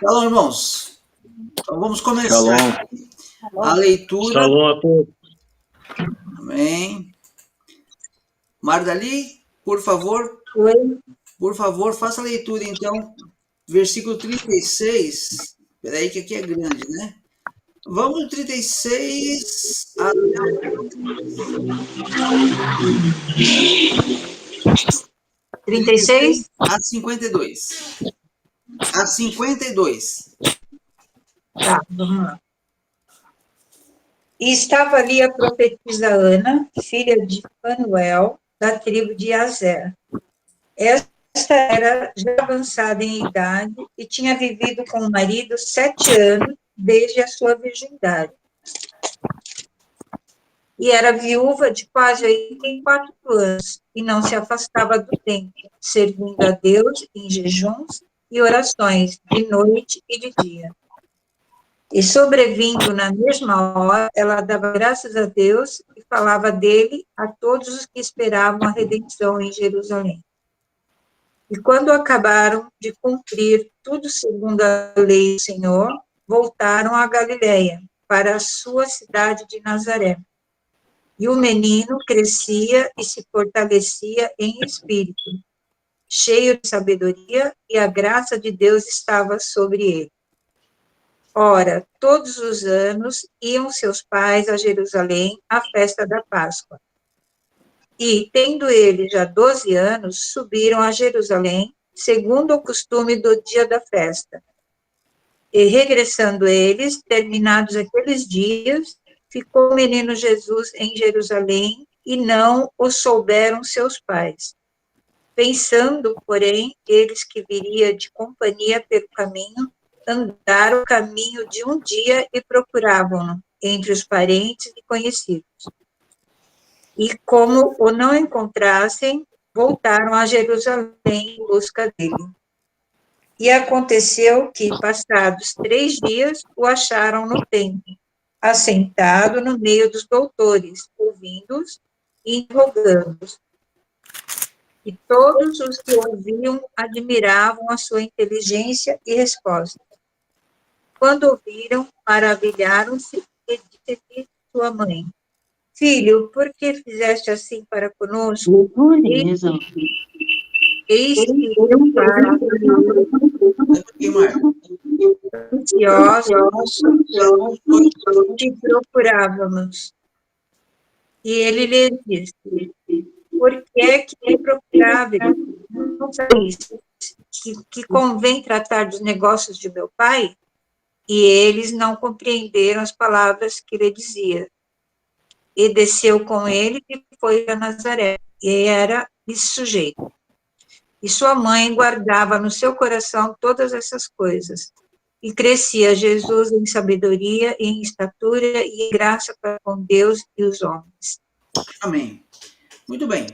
Shalom, irmãos. Então vamos começar Shalom. a leitura. Shalom a todos. Amém. Mardali, por favor. Oi. Por favor, faça a leitura, então. Versículo 36. Espera aí que aqui é grande, né? Vamos do 36 até o 36? a 52. A 52. Tá, vamos lá. E estava ali a profetisa Ana, filha de Fanuel, da tribo de Azer. Esta era já avançada em idade e tinha vivido com o marido 7 anos desde a sua virgindade. E era viúva de quase 84 anos e não se afastava do templo, servindo a Deus em jejuns e orações, de noite e de dia. E sobrevindo na mesma hora, ela dava graças a Deus e falava dele a todos os que esperavam a redenção em Jerusalém. E quando acabaram de cumprir tudo segundo a lei do Senhor, voltaram a Galiléia, para a sua cidade de Nazaré. E o menino crescia e se fortalecia em espírito, cheio de sabedoria, e a graça de Deus estava sobre ele. Ora, todos os anos iam seus pais a Jerusalém à festa da Páscoa. E, tendo ele já 12 anos, subiram a Jerusalém, segundo o costume do dia da festa. E, regressando eles, terminados aqueles dias, ficou o menino Jesus em Jerusalém, e não o souberam seus pais. Pensando, porém, eles que viria de companhia pelo caminho, andaram o caminho de um dia e procuravam-no entre os parentes e conhecidos. E como o não encontrassem, voltaram a Jerusalém em busca dele. E aconteceu que, passados 3 dias, o acharam no templo, assentado no meio dos doutores, ouvindo-os e interrogando-os. E todos os que ouviam admiravam a sua inteligência e resposta. Quando ouviram, maravilharam-se e disse-lhe sua mãe: Filho, por que fizeste assim para conosco? Eis que teu pai e eu, ansiosos, te procurávamos. E ele lhe disse: Por que é que me procurava? Não sabes que convém tratar dos negócios de meu pai? E eles não compreenderam as palavras que lhe dizia. E desceu com ele e foi a Nazaré, e era sujeito. E sua mãe guardava no seu coração todas essas coisas. E crescia Jesus em sabedoria, em estatura e em graça para com Deus e os homens. Amém. Muito bem.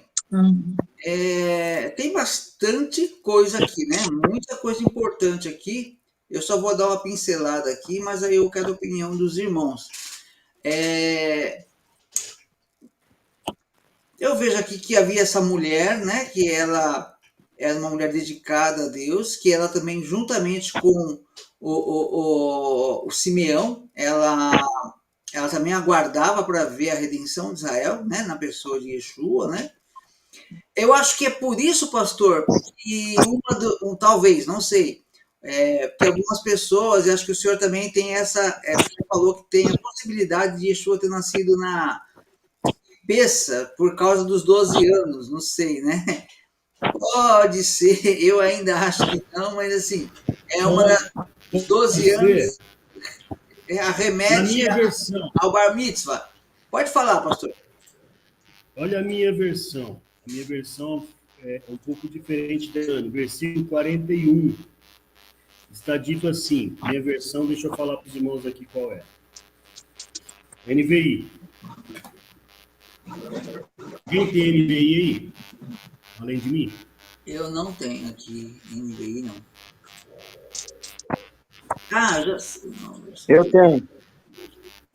Tem bastante coisa aqui, né? Muita coisa importante aqui. Eu só vou dar uma pincelada aqui, mas aí eu quero a opinião dos irmãos. Eu vejo aqui que havia essa mulher, né? Que ela era uma mulher dedicada a Deus, que ela também, juntamente com o Simeão, ela também aguardava para ver a redenção de Israel, né? Na pessoa de Yeshua, né? Eu acho que é por isso, pastor, que talvez, não sei, que algumas pessoas, e acho que o senhor também tem essa, você falou que tem a possibilidade de Yeshua ter nascido na Peça por causa dos 12 anos, não sei, né? Pode ser, eu ainda acho que não, mas assim, é uma dos 12 anos, arremete ao Bar Mitzvah. Pode falar, pastor. Olha a minha versão. A minha versão é um pouco diferente da Ana. Versículo 41. Está dito assim. Minha versão, deixa eu falar para os irmãos aqui qual é. NVI. Quem tem NVI aí? Além de mim? Eu não tenho aqui NVI, não. Ah, já sei. Eu tenho.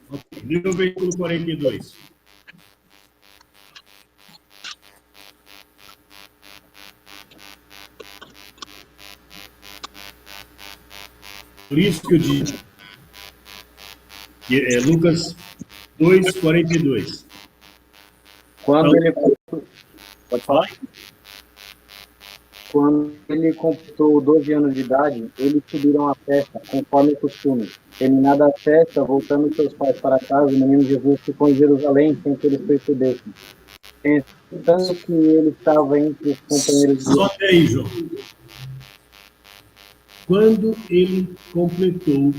Ok. Lê o versículo 42. Por isso que eu digo, que é Lucas 2:42. Quando ele Pode falar? Quando ele completou 12 anos de idade, eles subiram à festa, conforme o costume. Terminada a festa, voltando seus pais para casa, o menino Jesus ficou em Jerusalém sem que eles percebessem. Pensando que ele estava entre os companheiros de... Só até aí, João. Quando ele completou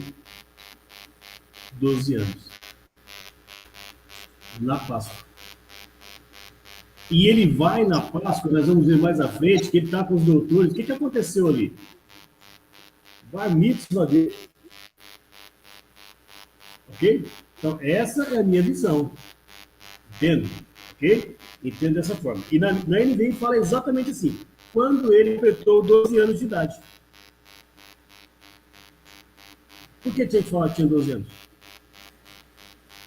12 anos, na Páscoa. E ele vai na Páscoa, nós vamos ver mais à frente, que ele está com os doutores. O que aconteceu ali? Bar mitzvah dele. Ok? Então, essa é a minha visão. Entendo? Ok? Entendo dessa forma. E na NVI fala exatamente assim. Quando ele completou 12 anos de idade. Por que tinha que falar que tinha 12 anos?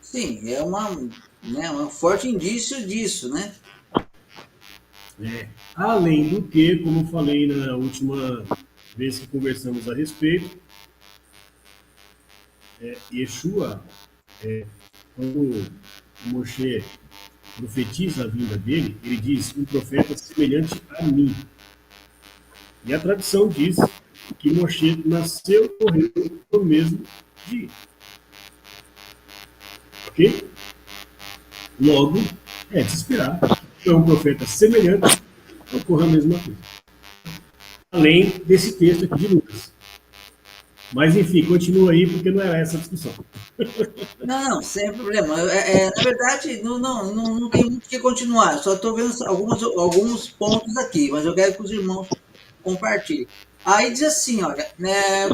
Sim, é um forte indício disso, né? Além do que, como eu falei na última vez que conversamos a respeito, Yeshua, quando Moshe profetiza a vinda dele, ele diz um profeta semelhante a mim. E a tradição diz que Moshe nasceu e morreu no mesmo dia. Ok? Logo, é de se esperar que um profeta semelhante ocorra a mesma coisa. Além desse texto aqui de Lucas. Mas, enfim, continua aí, porque não é essa a discussão. Não, sem problema. Na verdade, não tem muito o que continuar. Só estou vendo alguns pontos aqui, mas eu quero que os irmãos compartilhem. Aí diz assim, olha, né,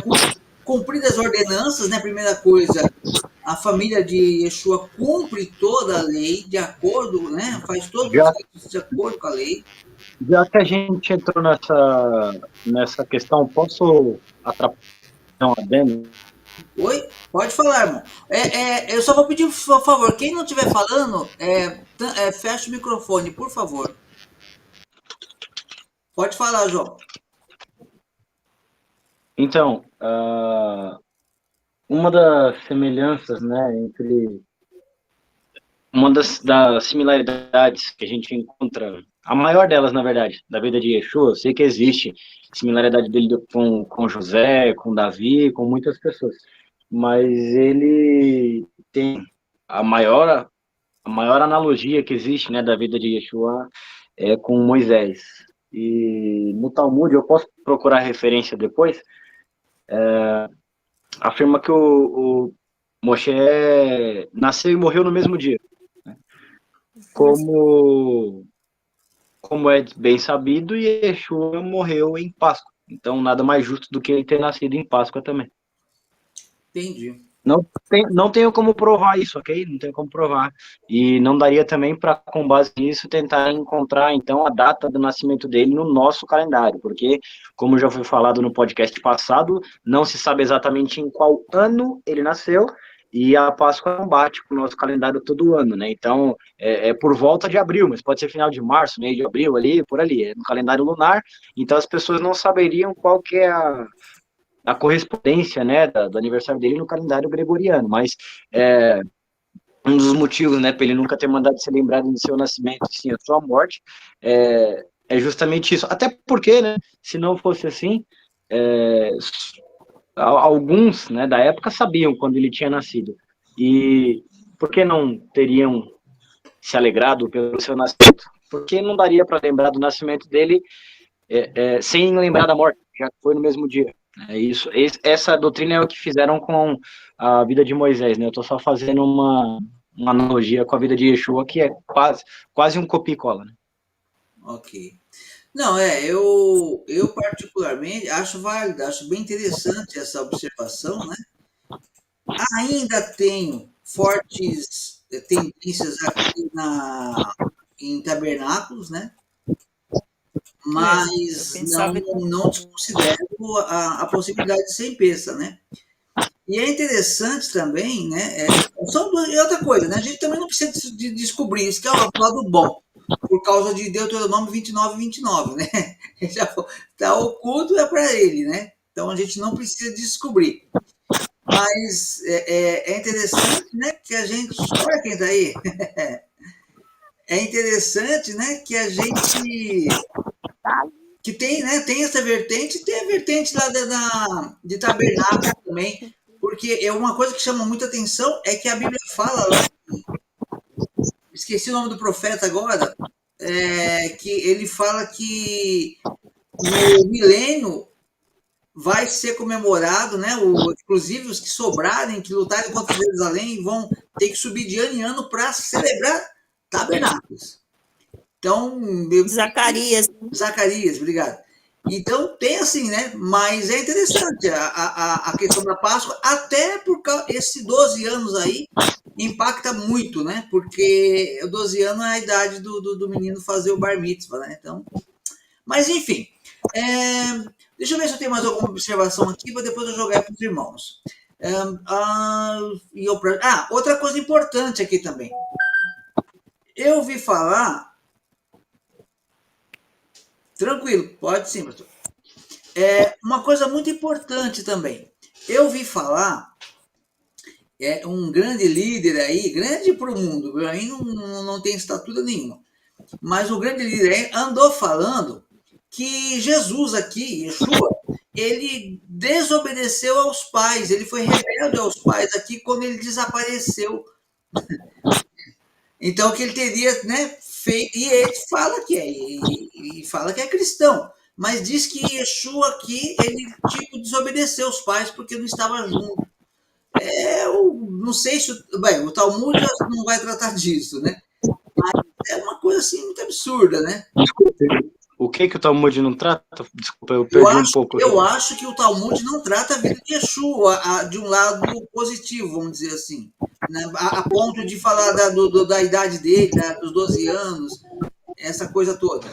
cumpridas as ordenanças, né, primeira coisa, a família de Yeshua cumpre toda a lei de acordo, né, faz todos os Já, ritos de acordo com a lei. já que a gente entrou nessa questão, posso atrapalhar um adendo? Oi? Pode falar, irmão. Eu só vou pedir, por favor, quem não estiver falando, fecha o microfone, por favor. Pode falar, João. Então, uma das semelhanças, né, entre uma das similaridades que a gente encontra, a maior delas, na verdade, da vida de Yeshua, eu sei que existe similaridade dele com José, com Davi, com muitas pessoas, mas ele tem a maior analogia que existe, né, da vida de Yeshua é com Moisés. E no Talmud, eu posso procurar referência depois, afirma que o Moshe nasceu e morreu no mesmo dia. Como é bem sabido, Yeshua morreu em Páscoa. Então, nada mais justo do que ele ter nascido em Páscoa também. Entendi. Não tenho como provar isso, ok? Não tenho como provar. E não daria também para, com base nisso, tentar encontrar, então, a data do nascimento dele no nosso calendário, porque, como já foi falado no podcast passado, não se sabe exatamente em qual ano ele nasceu, e a Páscoa não bate com o nosso calendário todo ano, né? Então, é por volta de abril, mas pode ser final de março, meio de abril, ali, por ali. É no calendário lunar, então as pessoas não saberiam qual que é a correspondência, né, do aniversário dele no calendário gregoriano, mas um dos motivos, né, para ele nunca ter mandado ser lembrado do seu nascimento, sim, a sua morte, é justamente isso. Até porque, né, se não fosse assim, alguns, né, da época sabiam quando ele tinha nascido. E por que não teriam se alegrado pelo seu nascimento? Porque não daria para lembrar do nascimento dele sem lembrar da morte, já que foi no mesmo dia. É isso. Essa doutrina é o que fizeram com a vida de Moisés, né? Eu estou só fazendo uma analogia com a vida de Yeshua, que é quase um copia e cola, né? Ok. Não, eu particularmente acho válido, acho bem interessante essa observação, né? Ainda tenho fortes tendências aqui em tabernáculos, né? Mas não desconsidero a possibilidade de ser em peça, né? E é interessante também, né? E outra coisa, né? A gente também não precisa de descobrir isso, que é o lado bom, por causa de Deuteronômio 29, né? Já está oculto, é para ele, né? Então a gente não precisa descobrir. Mas é interessante, né, que a gente... Olha quem está aí! É interessante, né, que a gente... que tem, né, tem essa vertente, tem a vertente lá de tabernáculo também, porque é uma coisa que chama muita atenção, é que a Bíblia fala lá, esqueci o nome do profeta agora, que ele fala que no milênio vai ser comemorado, né, inclusive os que sobrarem, que lutarem contra Jerusalém, vão ter que subir de ano em ano para celebrar tabernáculos. Então, Zacarias. Zacarias, obrigado. Então, tem assim, né? Mas é interessante a questão da Páscoa, até porque esses 12 anos aí impacta muito, né? Porque 12 anos é a idade do menino fazer o bar mitzvah, né? Então, mas, enfim. Deixa eu ver se eu tenho mais alguma observação aqui, para depois eu jogar para os irmãos. Outra coisa importante aqui também. Eu ouvi falar... Tranquilo, pode sim, pastor. Uma coisa muito importante também. Eu ouvi falar, um grande líder aí, grande para o mundo, para mim não tem estatura nenhuma, mas um grande líder aí andou falando que Jesus aqui, Yeshua, ele desobedeceu aos pais, ele foi rebelde aos pais aqui quando ele desapareceu. Então, que ele teria, né, feito, e ele fala que é cristão, mas diz que Yeshua aqui, ele tipo desobedeceu os pais porque não estava junto. Eu não sei se... Bem, o Talmud não vai tratar disso, né? Mas é uma coisa assim muito absurda, né? Desculpa, o que o Talmud não trata? Desculpa, eu perdi um pouco. Eu acho que o Talmud não trata a vida de Yeshua de um lado positivo, vamos dizer assim, né? A ponto de falar da idade dele, dos 12 anos, essa coisa toda.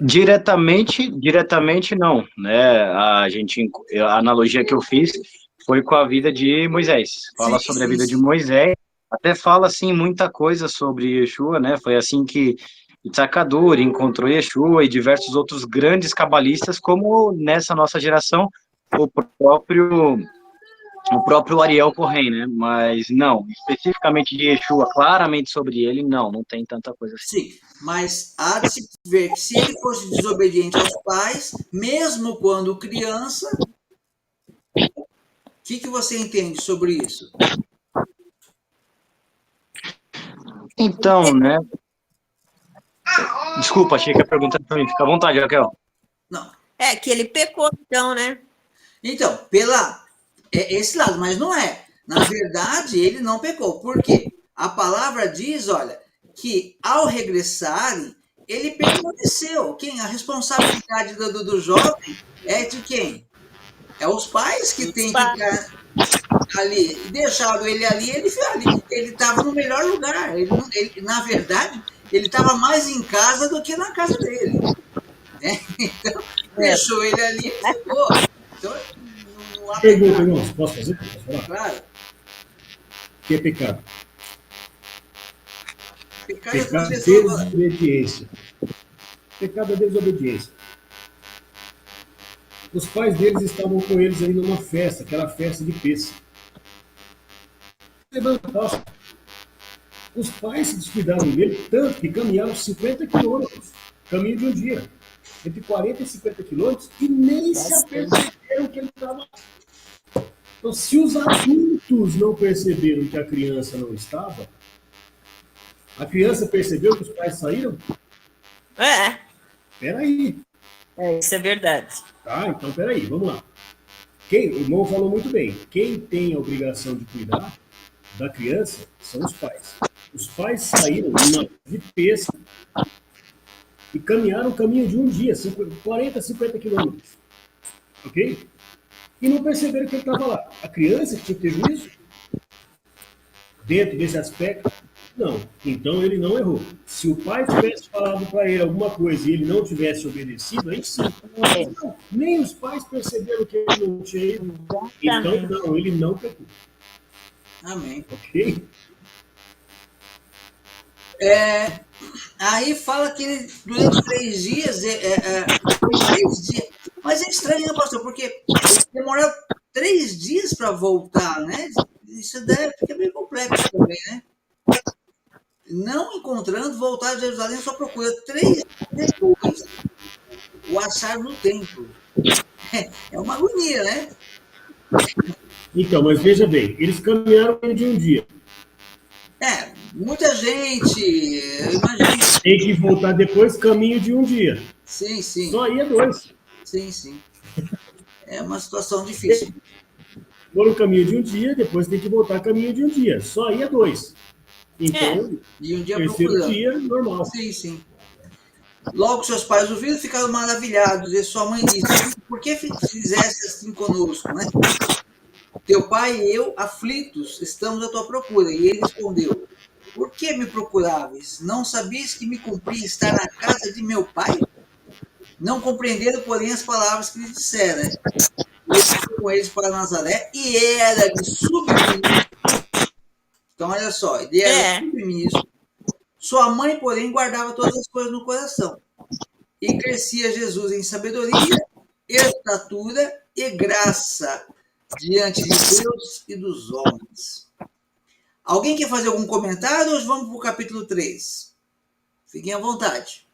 Diretamente não, né? A analogia que eu fiz foi com a vida de Moisés. Fala sobre a vida de Moisés, até fala assim muita coisa sobre Yeshua, né? Foi assim que Tzakaduri encontrou Yeshua e diversos outros grandes cabalistas, como nessa nossa geração o próprio Ariel Cohen, né? Mas não, especificamente de Yeshua, claramente sobre ele, não tem tanta coisa assim. Sim, mas há de se ver que se ele fosse desobediente aos pais, mesmo quando criança, o que você entende sobre isso? Então, né? Desculpa, achei que a pergunta era para mim. Fica à vontade, Raquel. Não. Que ele pecou, então, né? Então, esse lado, mas não é. Na verdade, ele não pecou. Por quê? A palavra diz, olha, que ao regressarem, ele permaneceu. A responsabilidade do jovem é de quem? É os pais que têm que ficar ali. Deixaram ele ali, ele estava no melhor lugar. Na verdade, ele estava mais em casa do que na casa dele. Então, deixou ele ali e ficou. Então, não há Pergunta, irmãos, posso fazer? Posso falar? Claro. O que é pecado? Pecado é desobediência. Pecado é desobediência. Os pais deles estavam com eles aí numa festa, aquela festa de Pêssego. Os pais se descuidaram dele tanto que caminharam 50 quilômetros, caminho de um dia, entre 40 e 50 quilômetros, e nem se aperceberam que ele estava lá. Então, se os adultos não perceberam que a criança não estava, a criança percebeu que os pais saíram? Peraí. Isso é verdade. Tá, então peraí, vamos lá. O irmão falou muito bem. Quem tem a obrigação de cuidar da criança são os pais. Os pais saíram de Pêssego e caminharam o caminho de um dia, 40, 50 quilômetros. Ok? E não perceberam que ele estava lá. A criança que teve isso, dentro desse aspecto, não. Então ele não errou. Se o pai tivesse falado para ele alguma coisa e ele não tivesse obedecido, aí sim. Não, nem os pais perceberam que ele não tinha ido. Então, não, ele não pecou. Amém. Ok? Aí fala que ele, durante 3 dias, foi 3 dias. Mas é estranho, né, pastor? Nossa, porque demora 3 dias para voltar, né? Isso deve ficar meio complexo também, né? Não encontrando, voltar de Jerusalém, só procura 3 dias depois o achar no templo. É uma agonia, né? Então, mas veja bem, eles caminharam de um dia. Muita gente, eu imagino. Tem que voltar depois, caminho de um dia. Sim, sim. Só ia 2. Sim, sim. É uma situação difícil. Foram o caminho de um dia, depois tem que voltar caminho de um dia. Só ia 2. Então, E um dia terceiro procurando. dia, normal. Sim, sim. Logo seus pais o viram, ficaram maravilhados. E sua mãe disse: por que fizeste assim conosco, né? Teu pai e eu, aflitos, estamos à tua procura. E ele respondeu: por que me procuráveis? Não sabias que me cumpria estar na casa de meu pai? Não compreenderam, porém, as palavras que lhe dissera. E ele foi com eles para Nazaré e era de subministro. Então, olha só, ele era subministro. Sua mãe, porém, guardava todas as coisas no coração. E crescia Jesus em sabedoria, estatura e graça diante de Deus e dos homens. Alguém quer fazer algum comentário ou vamos para o capítulo 3? Fiquem à vontade.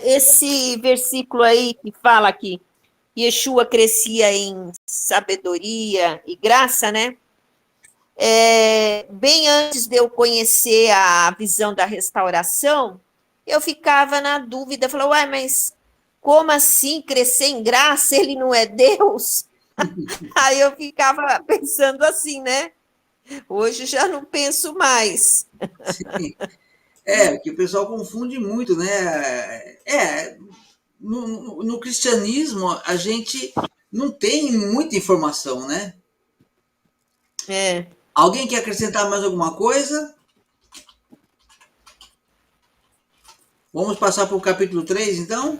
Esse versículo aí que fala que Yeshua crescia em sabedoria e graça, né? Bem antes de eu conhecer a visão da restauração, eu ficava na dúvida, falava, uai, mas como assim crescer em graça? Ele não é Deus? Aí eu ficava pensando assim, né? Hoje já não penso mais. Sim. Que o pessoal confunde muito, né? No cristianismo, a gente não tem muita informação, né? Alguém quer acrescentar mais alguma coisa? Vamos passar para o capítulo 3, então?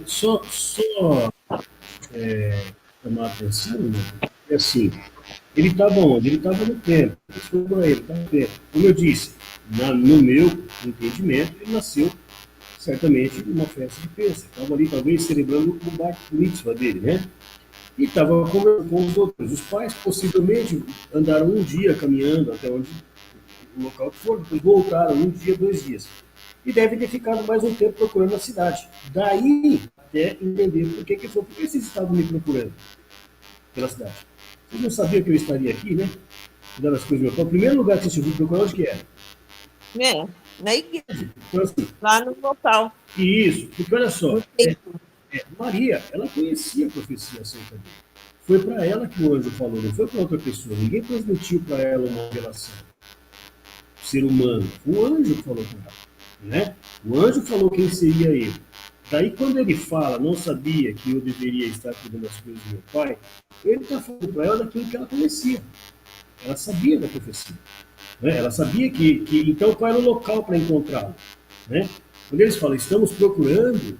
Só chamar a atenção, né? Assim, ele estava onde? Ele estava no templo. Ele estava no templo. Como eu disse, no meu entendimento, ele nasceu certamente numa festa de Pêssego. Estava ali, talvez, celebrando o bar mitzvah dele, né? E estava conversando com os outros. Os pais, possivelmente, andaram um dia caminhando até onde o local que for, depois voltaram um dia, 2 dias. E devem ter ficado mais um tempo procurando a cidade. Daí, até entender por que foi. Por que vocês estavam me procurando pela cidade? Vocês não sabiam que eu estaria aqui, né? Cuidando das coisas do meu pai. O primeiro lugar que vocês tinham procurar, onde que era? Na igreja, Então, assim, lá no local. isso, porque olha só, Maria, ela conhecia a profecia acerca dele. Foi para ela que o anjo falou, não foi para outra pessoa. Ninguém transmitiu para ela uma revelação. Ser humano. O anjo falou para ela, né? O anjo falou quem seria ele. Daí, quando ele fala, não sabia que eu deveria estar cuidando das coisas do meu pai, ele está falando para ela daquilo que ela conhecia. Ela sabia da profecia. Né? Ela sabia que então qual era o local para encontrá-lo. Né? Quando eles falam, estamos procurando,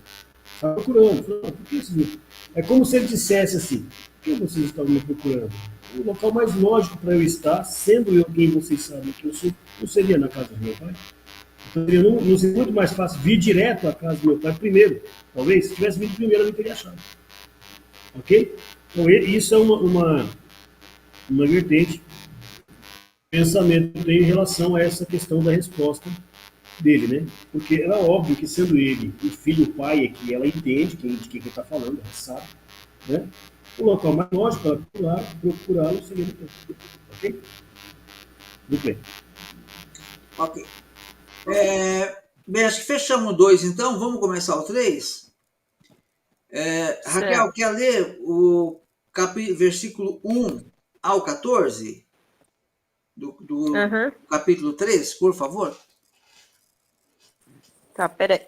está procurando. Por que isso? É como se ele dissesse assim, por que vocês estão me procurando? O local mais lógico para eu estar, sendo eu quem vocês sabem que eu sou, não seria na casa do meu pai? Então, não seria muito mais fácil vir direto à casa do meu pai primeiro. Talvez, se tivesse vindo primeiro, eu não teria achado. Ok? Então, isso é uma vertente pensamento que eu tenho em relação a essa questão da resposta dele, né? Porque era óbvio que, sendo ele o filho, o pai, é que ela entende de quem ele está falando, ela sabe, né? O local mais lógico para procurá-lo seria no templo. Ok? Muito bem. Ok. Bem, acho que fechamos 2, então. Vamos começar o 3? Raquel, quer ler o versículo 1 ao 14? Do capítulo 3, por favor? Tá, peraí.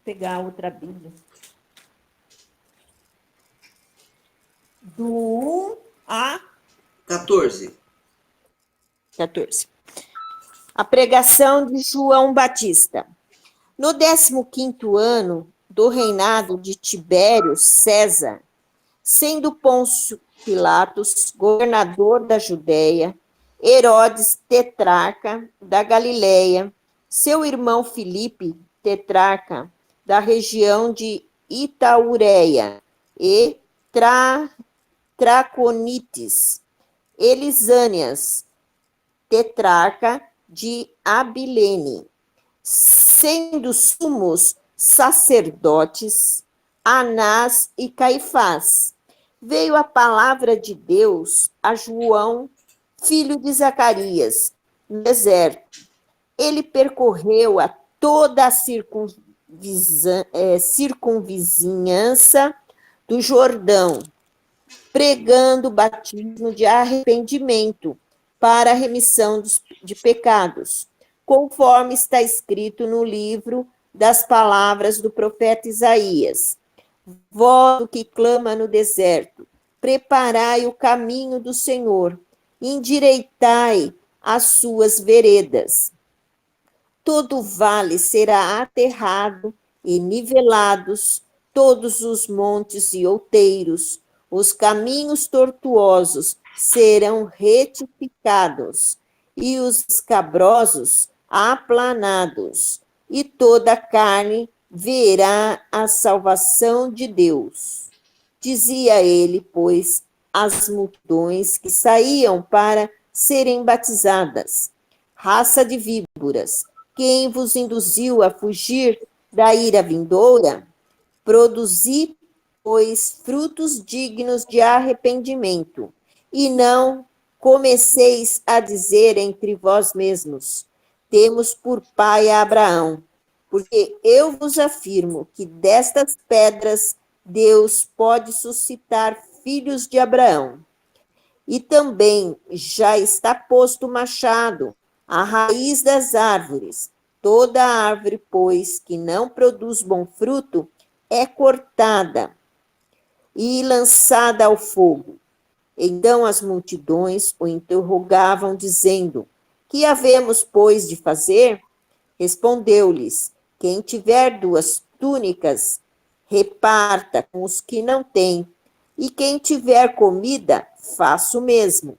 Pegar a outra Bíblia. Do 1 a 14. 14. A pregação de João Batista. No 15º ano do reinado de Tibério César, sendo Pôncio Pilatos, governador da Judéia, Herodes, tetrarca da Galileia, seu irmão Filipe, tetrarca da região de Itaureia, e Traconites, Elisânias, tetrarca de Abilene, sendo sumos sacerdotes Anás e Caifás. Veio a palavra de Deus a João, filho de Zacarias, no deserto. Ele percorreu a toda a circunvizinhança do Jordão, pregando o batismo de arrependimento para a remissão de pecados, conforme está escrito no livro das palavras do profeta Isaías. Voz que clama no deserto, preparai o caminho do Senhor, endireitai as suas veredas. Todo vale será aterrado e nivelados, todos os montes e outeiros, os caminhos tortuosos serão retificados, e os escabrosos aplanados, e toda a carne verá a salvação de Deus. Dizia ele, pois, às multidões que saíam para serem batizadas: raça de víboras, quem vos induziu a fugir da ira vindoura? Produzi, pois, frutos dignos de arrependimento, e não comeceis a dizer entre vós mesmos: temos por pai a Abraão, porque eu vos afirmo que destas pedras Deus pode suscitar filhos de Abraão. E também já está posto o machado à raiz das árvores. Toda árvore, pois, que não produz bom fruto, é cortada e lançada ao fogo. Então as multidões o interrogavam, dizendo: que havemos, pois, de fazer? Respondeu-lhes: quem tiver 2 túnicas, reparta com os que não têm, e quem tiver comida, faça o mesmo.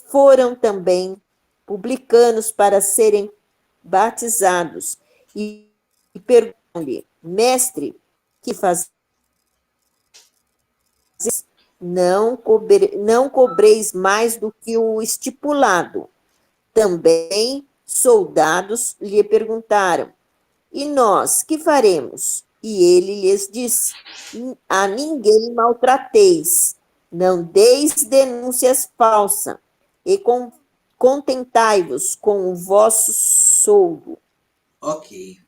Foram também publicanos para serem batizados, e perguntam-lhe: mestre, que fazes? Não cobreis mais do que o estipulado. Também soldados lhe perguntaram: e nós, que faremos? E ele lhes disse: a ninguém maltrateis, não deis denúncias falsas, e contentai-vos com o vosso soldo. Ok.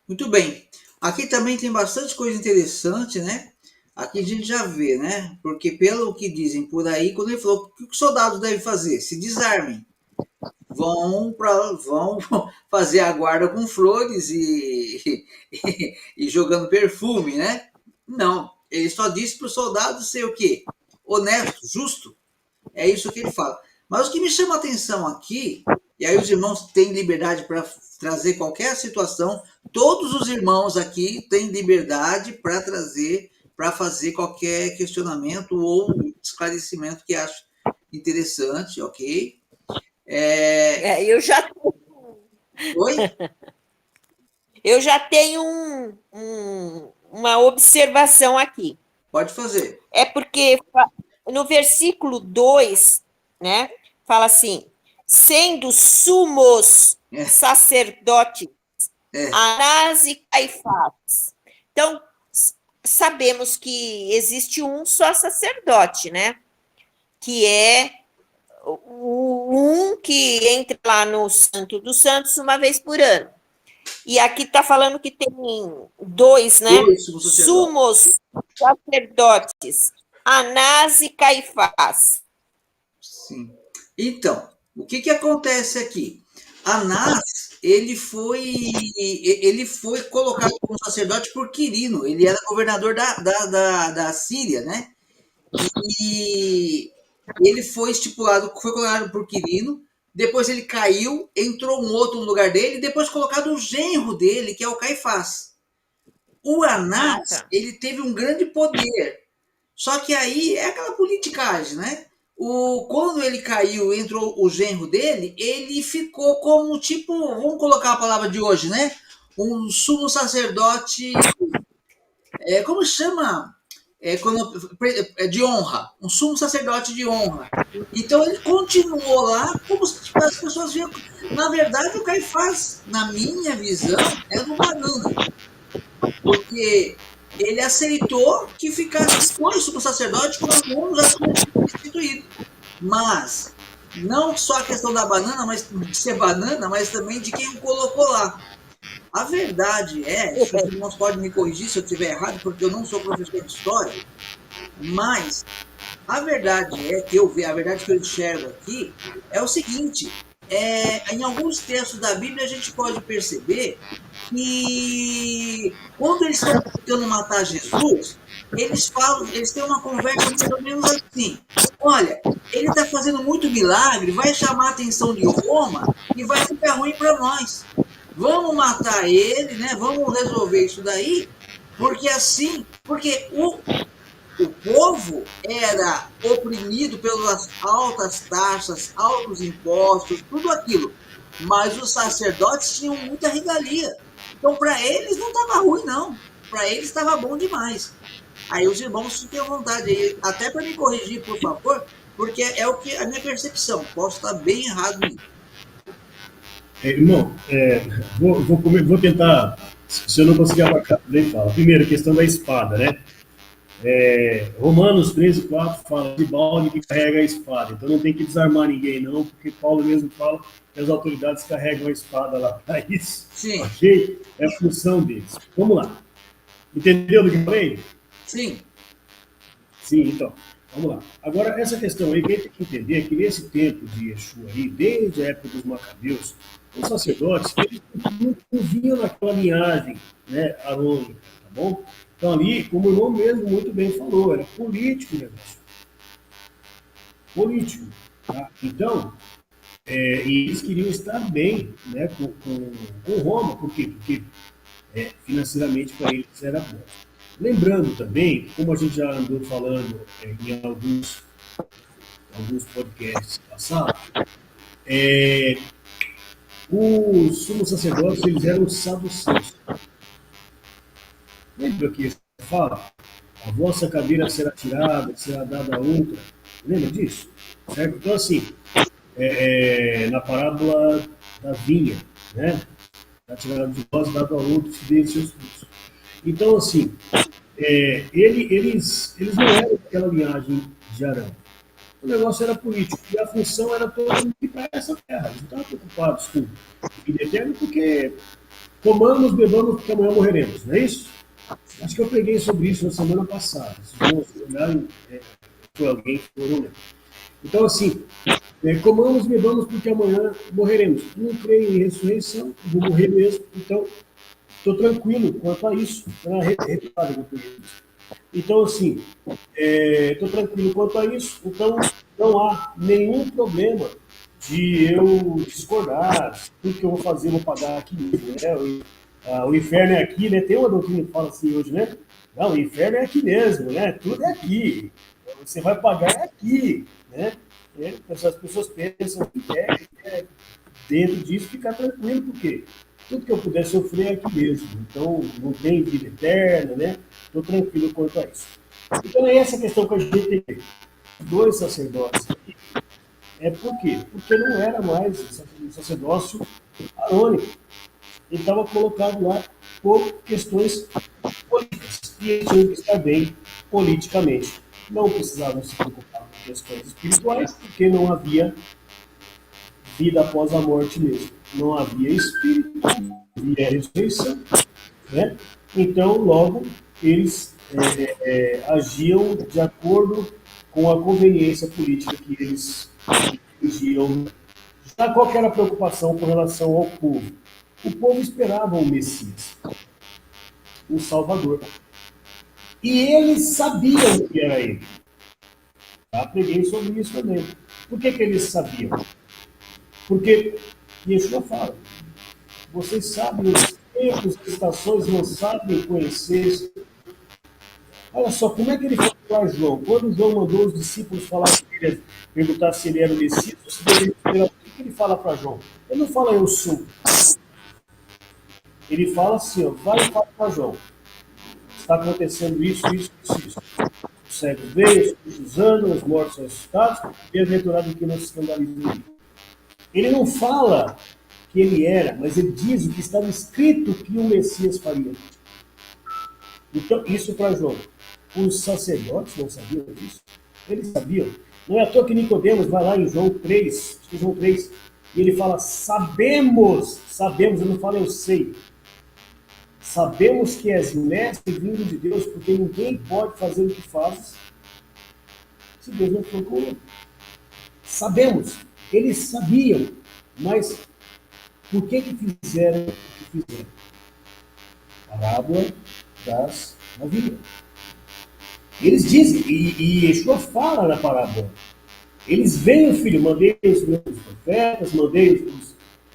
Muito bem. Aqui também tem bastante coisa interessante, né? Aqui a gente já vê, né? Porque pelo que dizem por aí, quando ele falou, o que os soldados devem fazer? Se desarmem. Vão fazer a guarda com flores e jogando perfume, né? Não. Ele só disse para os soldados ser o quê? Honesto, justo. É isso que ele fala. Mas o que me chama a atenção aqui, e aí os irmãos têm liberdade para trazer qualquer situação, todos os irmãos aqui têm liberdade para trazer, para fazer qualquer questionamento ou esclarecimento que acho interessante, ok? Eu já Oi? Eu já tenho uma observação aqui. Pode fazer. É porque no versículo 2, né, fala assim: sendo sumos sacerdotes, Anás e Caifás. Então, sabemos que existe um só sacerdote, né, que é um que entra lá no Santo dos Santos uma vez por ano. E aqui está falando que tem 2, né? Sumos sacerdotes, Anás e Caifás. Sim. Então, o que acontece aqui? Anás, ele foi colocado como sacerdote por Quirino. Ele era governador da Síria, né? E ele foi colocado por Quirino. Depois ele caiu, entrou um outro no lugar dele, e depois colocado o genro dele, que é o Caifás. O Anás, ele teve um grande poder, Só que aí é aquela politicagem, né? Quando ele caiu, entrou o genro dele, ele ficou como tipo, vamos colocar a palavra de hoje, né? Um sumo sacerdote, como chama? De honra, um sumo sacerdote de honra. Então ele continuou lá, como se tipo, as pessoas viam. Na verdade, o Caifás, na minha visão, era um banana, porque ele aceitou que ficasse, foi sumo sacerdote quando o mundo já tinha sido instituído. Mas não só a questão da banana, mas de ser banana, mas também de quem o colocou lá. A verdade é, os irmãos podem me corrigir se eu estiver errado, porque eu não sou professor de história, mas a verdade é que a verdade que eu enxergo aqui é o seguinte: em alguns textos da Bíblia a gente pode perceber que quando eles estão tentando matar Jesus, eles têm uma conversa mais ou menos assim: olha, ele está fazendo muito milagre, vai chamar a atenção de Roma e vai ficar ruim para nós. Vamos matar ele, né? Vamos resolver isso daí, porque o povo era oprimido pelas altas taxas, altos impostos, tudo aquilo. Mas os sacerdotes tinham muita regalia. Então, para eles não estava ruim, não. Para eles estava bom demais. Aí os irmãos fiquem à vontade, até para me corrigir, por favor, porque é o que a minha percepção. Posso estar bem errado nisso. Irmão, vou tentar, se eu não conseguir abarcar, nem fala. Primeiro, a questão da espada, né? Romanos 13:4 fala de balde que carrega a espada. Então não tem que desarmar ninguém, não, porque Paulo mesmo fala que as autoridades carregam a espada lá para isso. Sim. Ok? É a função deles. Vamos lá. Entendeu do que eu falei? Sim. Sim, então. Vamos lá. Agora, essa questão aí, quem tem que entender é que nesse tempo de Yeshua aí, desde a época dos Macabeus, os sacerdotes, eles não vinham naquela linhagem, né, arônica, tá bom? Então ali, como o irmão mesmo muito bem falou, era político o negócio. Político. Tá? Então, e eles queriam estar bem, né, com Roma, por quê? Porque financeiramente para eles era bom. Lembrando também, como a gente já andou falando em alguns podcasts passados, os sumos sacerdotes, eles eram saduceus. Lembra que ele fala? A vossa cadeira será tirada, será dada a outra. Lembra disso? Certo? Então, assim, na parábola da vinha, né? Está tirado de vós, dado a outro, se dê seus frutos. Então, assim, eles não eram daquela linhagem de Arão. O negócio era político e a função era toda para essa terra. Eles não estavam preocupados com vida eterna porque comamos, bebamos, porque amanhã morreremos, não é isso? Acho que eu preguei sobre isso na semana passada. Foi alguém que falou, né? Então, assim, comamos, bebamos, porque amanhã morreremos. Não creio em ressurreição, vou morrer mesmo, então estou tranquilo quanto a isso. Então, assim, estou tranquilo quanto a isso, então não há nenhum problema de eu discordar, tudo que eu vou fazer eu vou pagar aqui mesmo, né? O inferno é aqui, né? Tem uma doutrina que fala assim hoje, né? Não, o inferno é aqui mesmo, né? Tudo é aqui. Você vai pagar aqui, né? As pessoas pensam que dentro disso ficar tranquilo, porque tudo que eu puder sofrer é aqui mesmo. Então, não tem vida eterna, né? Estou tranquilo quanto a isso. Então, é essa questão que a gente tem. Dois sacerdotes aqui. Por quê? Porque não era mais um sacerdócio arônico. Ele estava colocado lá por questões políticas. E ele tinha que estar bem politicamente. Não precisavam se preocupar com questões espirituais, porque não havia vida após a morte mesmo. Não havia espírito, não havia ressurreição. Né? Então, logo, eles agiam de acordo com a conveniência política que eles exigiam. Já qual era a preocupação com relação ao povo? O povo esperava o Messias, o Salvador. E eles sabiam que era ele. Já preguei sobre isso também. Por que eles sabiam? Porque Yeshua fala, vocês sabem os tempos, as estações, não sabem conhecer. Olha só, como é que ele falou para João? Quando João mandou os discípulos falar perguntar se ele era o Messias, ou se deveria esperar, o que ele fala para João? Ele não fala eu sou. Ele fala assim, ó, vai e fala para João. Está acontecendo isso, isso, isso, isso. Os cegos veem, os surdos andam, os mortos são ressuscitados, bem-aventurado que não se escandalize. Ele não fala que ele era, mas ele diz o que estava escrito que o Messias faria. Então, isso para João. Os sacerdotes não sabiam disso? Eles sabiam. Não é à toa que Nicodemos vai lá em João 3, acho que João 3, e ele fala, sabemos, eu não falo eu sei. Sabemos que és mestre vindo de Deus, porque ninguém pode fazer o que fazes se Deus não for com ele. Sabemos. Eles sabiam, mas por que fizeram o que fizeram? Parábola das vasilhas. Eles dizem, e Yeshua fala na parábola, eles veem o filho, mandei os meus profetas,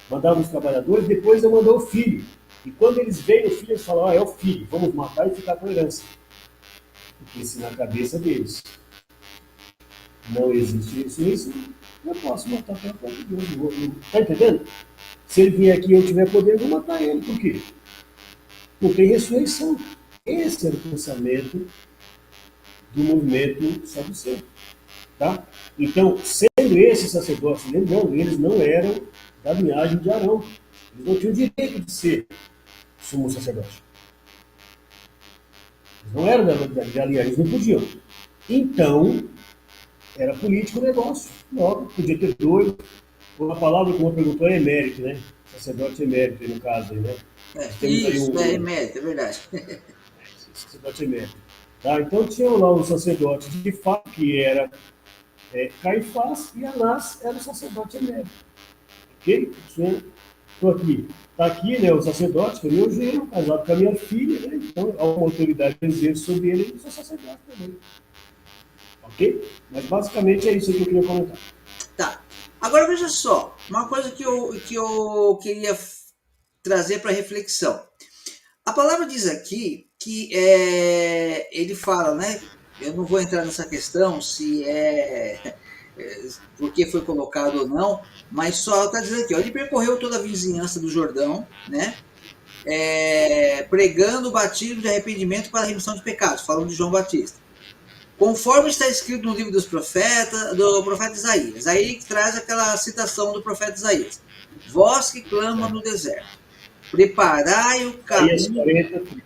mandava os trabalhadores, depois eu mandei o filho. E quando eles veem o filho, eles falam, é o filho, vamos matar e ficar com a herança. Porque se na cabeça deles não existe isso, eu posso matar pela própria Deus. Está entendendo? Se ele vier aqui e eu tiver poder, eu vou matar ele. Por quê? Não tem ressurreição. Esse era o pensamento do movimento saduceu. Tá? Então, sendo esses sacerdotes, lembrando, eles não eram da linhagem de Arão. Eles não tinham direito de ser sumo sacerdote. Eles não eram da linhagem, eles não podiam. Então, era político o negócio. Logo, podia ter dois. Uma palavra, como perguntou, é emérito, né? Sacerdote emérito, no caso aí, né? Isso, é emérito, é verdade. Sacerdote emérito. Tá? Então, tinham lá um sacerdote de fato, que era Caifás, e Anás era o sacerdote emérito. Ok? Estou aqui. Está aqui, né, o sacerdote, que é meu genro, casado com a minha filha, né? Então, há uma autoridade que exerce sobre ele, eu sou sacerdote também. Ok? Mas basicamente é isso que eu queria comentar. Tá. Agora veja só, uma coisa que eu queria trazer para reflexão. A palavra diz aqui que ele fala, né? Eu não vou entrar nessa questão se porque foi colocado ou não, mas só está dizendo aqui, ó, ele percorreu toda a vizinhança do Jordão, né? Pregando o batismo de arrependimento para a remissão de pecados, falando de João Batista. Conforme está escrito no livro do profeta Isaías. Aí traz aquela citação do profeta Isaías. Vós que clama no deserto, preparai o caminho. Isaías 43.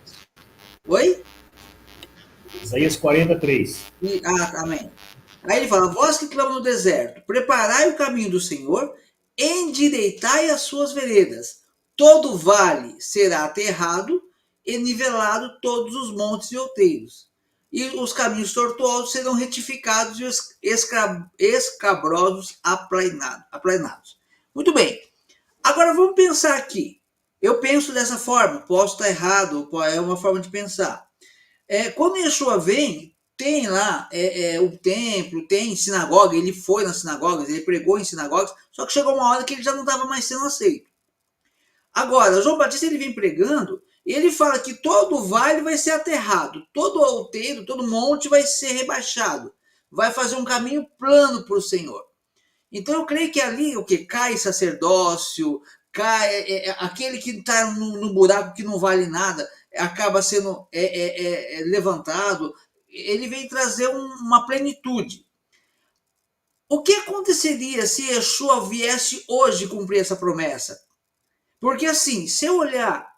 Oi? Isaías 43. Amém. Aí ele fala, vós que clama no deserto, preparai o caminho do Senhor, endireitai as suas veredas. Todo vale será aterrado e nivelado todos os montes e outeiros. E os caminhos tortuosos serão retificados e os escabrosos aplainados. Muito bem. Agora vamos pensar aqui. Eu penso dessa forma, posso estar errado, é uma forma de pensar. Quando Yeshua vem, tem lá o templo, tem sinagoga, ele foi nas sinagogas, ele pregou em sinagogas, só que chegou uma hora que ele já não estava mais sendo aceito. Agora, João Batista ele vem pregando, e ele fala que todo vale vai ser aterrado, todo outeiro, todo monte vai ser rebaixado, vai fazer um caminho plano para o Senhor. Então eu creio que ali o que cai sacerdócio, cai aquele que está no buraco que não vale nada, acaba sendo levantado, ele vem trazer uma plenitude. O que aconteceria se Yeshua viesse hoje cumprir essa promessa? Porque assim, se eu olhar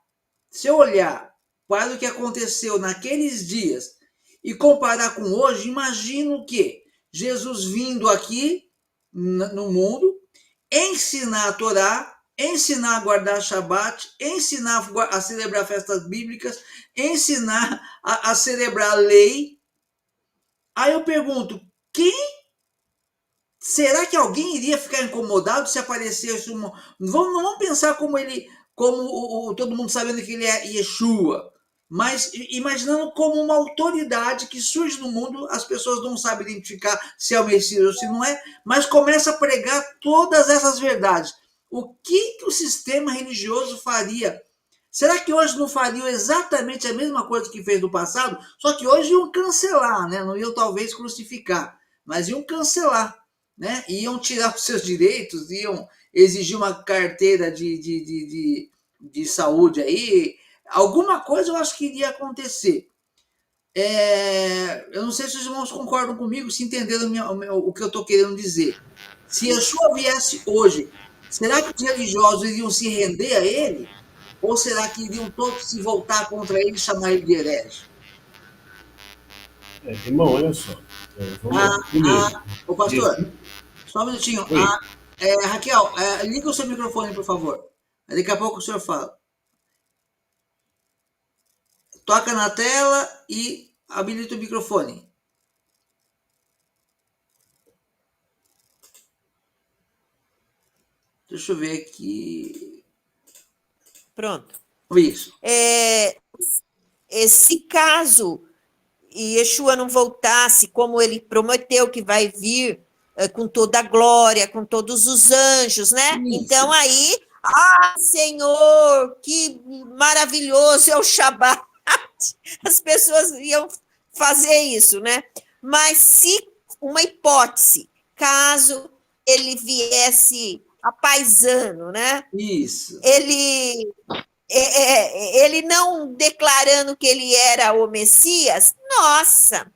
para o que aconteceu naqueles dias e comparar com hoje, imagino que Jesus vindo aqui no mundo, ensinar a Torá, ensinar a guardar Shabat, ensinar a celebrar festas bíblicas, ensinar a celebrar a lei. Aí eu pergunto, será que alguém iria ficar incomodado se aparecesse uma... Não vamos pensar como todo mundo sabendo que ele é Yeshua, mas imaginando como uma autoridade que surge no mundo, as pessoas não sabem identificar se é o Messias ou se não é, mas começa a pregar todas essas verdades. O que o sistema religioso faria Será que hoje não fariam exatamente a mesma coisa que fez no passado? Só que hoje iam cancelar, né? Não iam talvez crucificar, mas iam cancelar, né? Iam tirar os seus direitos, iam exigir uma carteira de saúde aí. Alguma coisa eu acho que iria acontecer. Eu não sei se os irmãos concordam comigo, se entenderam o que eu estou querendo dizer. Se Yeshua viesse hoje, será que os religiosos iriam se render a ele? Ou será que iriam todos se voltar contra ele e chamar ele de herege? Irmão, olha só. Vamos lá. Primeiro, Ô pastor, só um minutinho. Raquel, liga o seu microfone, por favor. Daqui a pouco o senhor fala. Toca na tela e habilita o microfone. Deixa eu ver aqui. Pronto. Isso. Se caso Yeshua não voltasse, como ele prometeu que vai vir com toda a glória, com todos os anjos, né? Isso. Então aí, Senhor, que maravilhoso é o Shabat. As pessoas iam fazer isso, né? Mas se uma hipótese, caso ele viesse a paisano, né? Isso. Ele não declarando que ele era o Messias, nossa,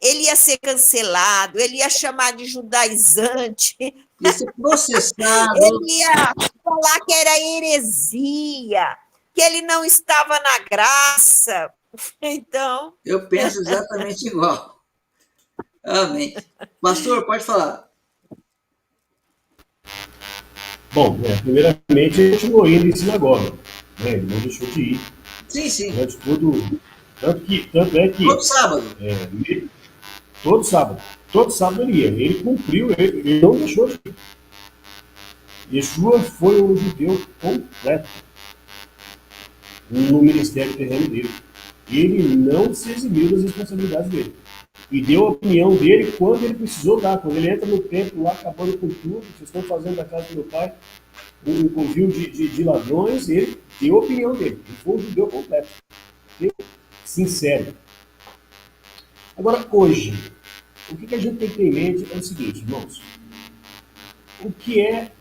ele ia ser cancelado, ele ia chamar de judaizante, ia ser processado. Ele ia falar que era heresia, que ele não estava na graça. Então. Eu penso exatamente igual. Amém. Pastor, pode falar. Bom, primeiramente, ele continuou indo em sinagoga. Né? Ele não deixou de ir. Sim, sim. Tanto é que... Todo sábado. Todo sábado. Todo sábado ele ia. Ele cumpriu, ele não deixou de ir. Yeshua foi um judeu completo no ministério terreno dele. Ele não se eximiu das responsabilidades dele. E deu a opinião dele quando ele precisou dar. Quando ele entra no templo lá, acabando com tudo, vocês estão fazendo da casa do meu pai um convívio de ladrões, ele deu a opinião dele. Ele foi um judeu completo. Sincero. Agora, hoje, o que a gente tem que ter em mente é o seguinte, irmãos. O que é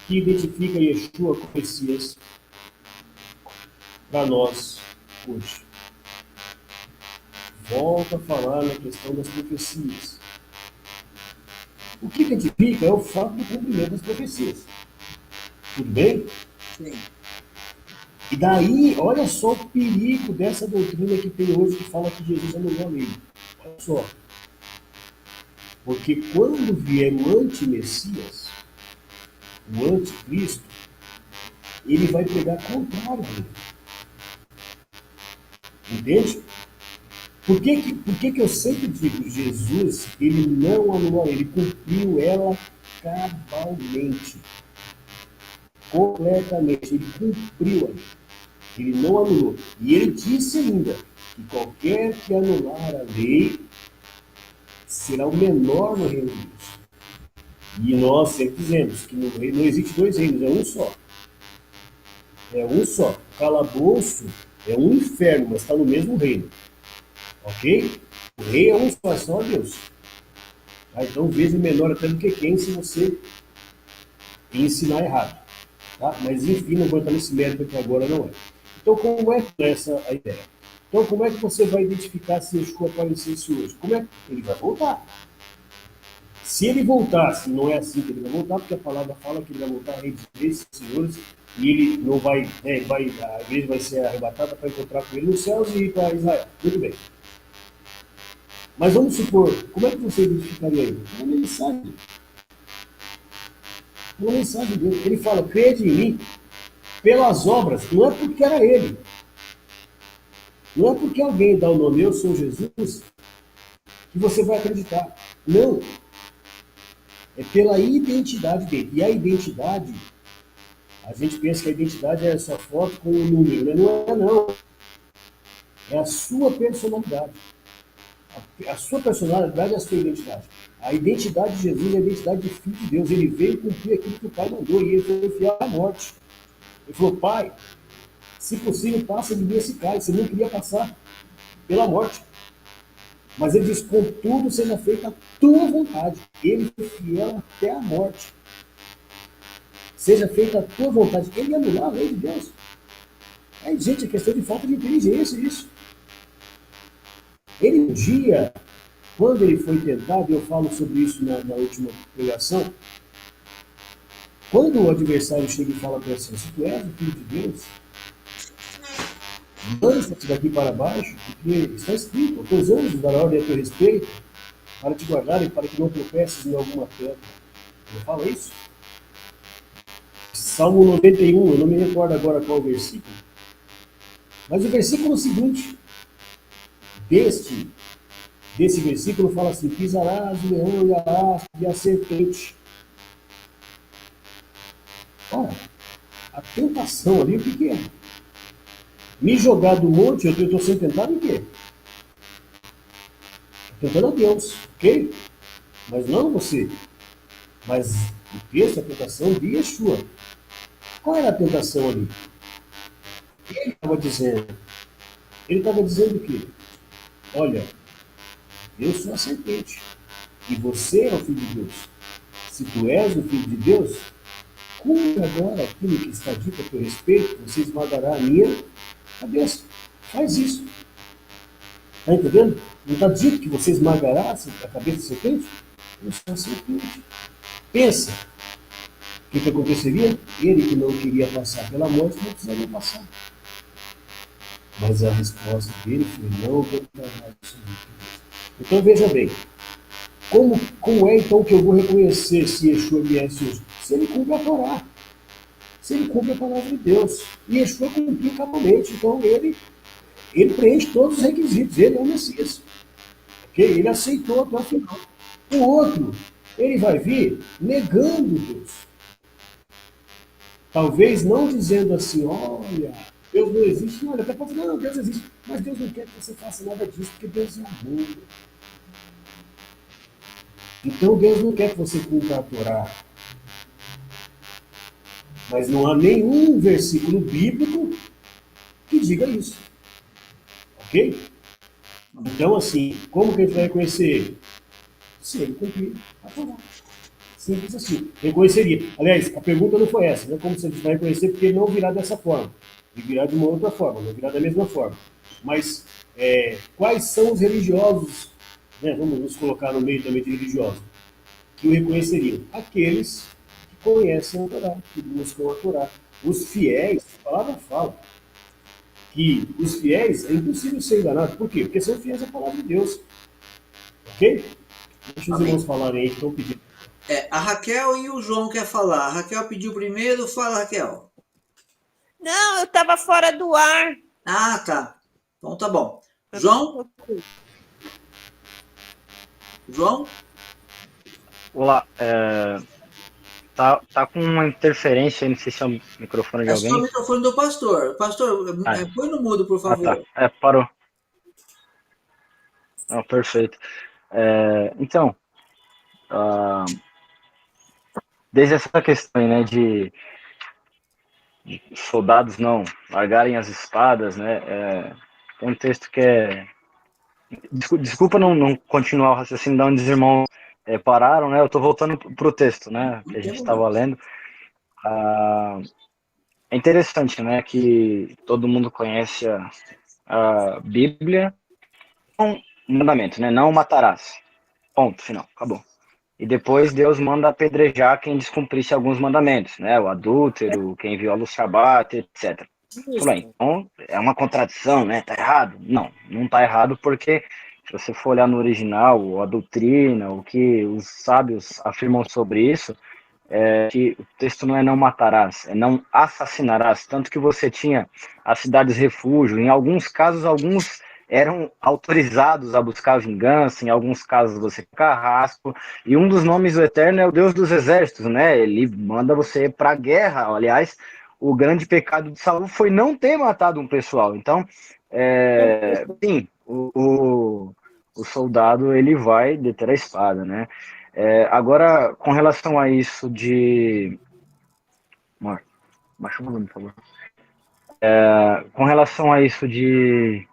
que identifica Yeshua como Messias para nós hoje? Volta a falar na questão das profecias. O que identifica é o fato do cumprimento das profecias. Tudo bem? Sim. E daí, olha só o perigo dessa doutrina que tem hoje que fala que Jesus anulou a lei. Olha só. Porque quando vier o anti-Messias, o anticristo, ele vai pregar contrário a ele. Entende? Por que eu sempre digo, Jesus, ele não anulou a lei, ele cumpriu ela cabalmente. Completamente, ele cumpriu a lei. Ele não anulou. E ele disse ainda que qualquer que anular a lei será o menor no reino de Deus. E nós sempre dizemos que no reino não existe dois reinos, é um só. É um só. O calabouço é um inferno, mas está no mesmo reino. Ok? O rei é um só Deus. Tá? Então veja menor até do que quem se você ensinar errado. Tá? Mas enfim, não vou entrar nesse mérito que agora não é. Então como é que é essa a ideia? Então como é que você vai identificar se Yeshua aparecesse hoje? Como é que ele vai voltar? Se ele voltasse, não é assim que ele vai voltar, porque a palavra fala que ele vai voltar rei de reis, senhores, e ele não vai, a igreja vai ser arrebatada para encontrar com ele nos céus e ir para Israel. Muito bem. Mas vamos supor, como é que você identificaria ele? Uma mensagem. Uma mensagem dele. Ele fala, crede em mim pelas obras. Não é porque era ele. Não é porque alguém dá o nome, eu sou Jesus, que você vai acreditar. Não. É pela identidade dele. E a identidade, a gente pensa que a identidade é essa foto com o número. Né? Não é, não. É a sua personalidade. A sua personalidade é a sua identidade. A identidade de Jesus é a identidade de filho de Deus. Ele veio cumprir aquilo que o Pai mandou e ele foi fiel à morte. Ele falou, Pai, se possível, passa de mim esse cálice. Ele não queria passar pela morte. Mas ele diz, contudo, seja feita a tua vontade. Ele foi fiel até a morte. Seja feita a tua vontade. Ele ia anular a lei de Deus. Aí, gente, é questão de falta de inteligência isso. Ele um dia, quando ele foi tentado, eu falo sobre isso na última pregação, quando o adversário chega e fala para ele assim, se tu és o Filho de Deus, lança-te daqui para baixo, porque está escrito, os teus anjos darão ordem a teu respeito, para te guardarem, para que não tropeces em alguma pedra. Ele fala isso? Salmo 91, eu não me recordo agora qual o versículo, mas o versículo seguinte desse versículo fala assim, pisarás o leão e a aspa e a serpente. Ora, a tentação ali, o que é? Me jogar do monte, eu estou sendo tentado em quê? Tentando a Deus, ok? Mas não você. Mas o texto, a tentação de Yeshua. Qual era a tentação ali? Ele estava dizendo o quê? Olha, eu sou a serpente. E você é o Filho de Deus. Se tu és o Filho de Deus, cumpre agora aquilo que está dito a teu respeito, você esmagará a minha cabeça. Faz isso. Está entendendo? Não está dito que você esmagará a cabeça da serpente? Eu sou a serpente. Pensa. O que aconteceria? Ele que não queria passar pela morte não precisaria passar. Mas a resposta dele foi não declarar absoluto. Então veja bem. Como é então que eu vou reconhecer se Yeshua me é Jesus? Se ele cumpre a Torá. Se ele cumpre a palavra de Deus. E Yeshua cumpriu cabalmente. Então ele preenche todos os requisitos. Ele é o Messias. Okay? Ele aceitou até o final. O outro, ele vai vir negando Deus. Talvez não dizendo assim, olha, Deus não existe. Olha, até pode dizer, não, Deus existe. Mas Deus não quer que você faça nada disso, porque Deus é amor. Então Deus não quer que você cumpra a Torá. Mas não há nenhum versículo bíblico que diga isso. Ok? Então, assim, como que a gente vai reconhecer ele? Se ele cumprir a Torá. Simples assim. Reconheceria. Aliás, a pergunta não foi essa, né? Como você vai reconhecer, porque ele não virá dessa forma. Ele virá de uma outra forma, não virá da mesma forma. Mas quais são os religiosos, né? Vamos nos colocar no meio também de religiosos, que o reconheceriam? Aqueles que conhecem a Torá, que buscam a Torá. Os fiéis, a palavra fala, que os fiéis é impossível ser enganado. Por quê? Porque são fiéis à palavra de Deus. Ok? Deixa os irmãos falarem aí que estão pedindo. A Raquel e o João quer falar. A Raquel pediu primeiro. Fala, Raquel. Não, eu estava fora do ar. Ah, tá. Então tá bom. João? João? Olá, tá com uma interferência aí, não sei se é o microfone de É alguém. só o microfone do pastor. Pastor, põe no mudo, por favor. Tá. Parou. Ah, perfeito. Então, desde essa questão, né, de soldados não largarem as espadas, né, tem um texto que é... Desculpa não continuar o raciocínio de onde os irmãos pararam, né, eu tô voltando pro texto, né, que a gente estava lendo. É interessante, né, que todo mundo conhece a Bíblia, um mandamento, né, não matarás, ponto, final, acabou. E depois Deus manda apedrejar quem descumprisse alguns mandamentos, né? O adúltero, quem viola o Shabat, etc. Então, é uma contradição, né? Tá errado? Não tá errado, porque se você for olhar no original, a doutrina, o que os sábios afirmam sobre isso, que o texto não é não matarás, é não assassinarás. Tanto que você tinha as cidades refúgio, em alguns casos, alguns eram autorizados a buscar vingança, em alguns casos você carrasco, e um dos nomes do Eterno é o Deus dos Exércitos, né? Ele manda você para a guerra. Aliás, o grande pecado de Saul foi não ter matado um pessoal. Então, sim, o soldado ele vai deter a espada, né? Agora, com relação a isso de... Amor, baixa o volume, por favor. Com relação a isso de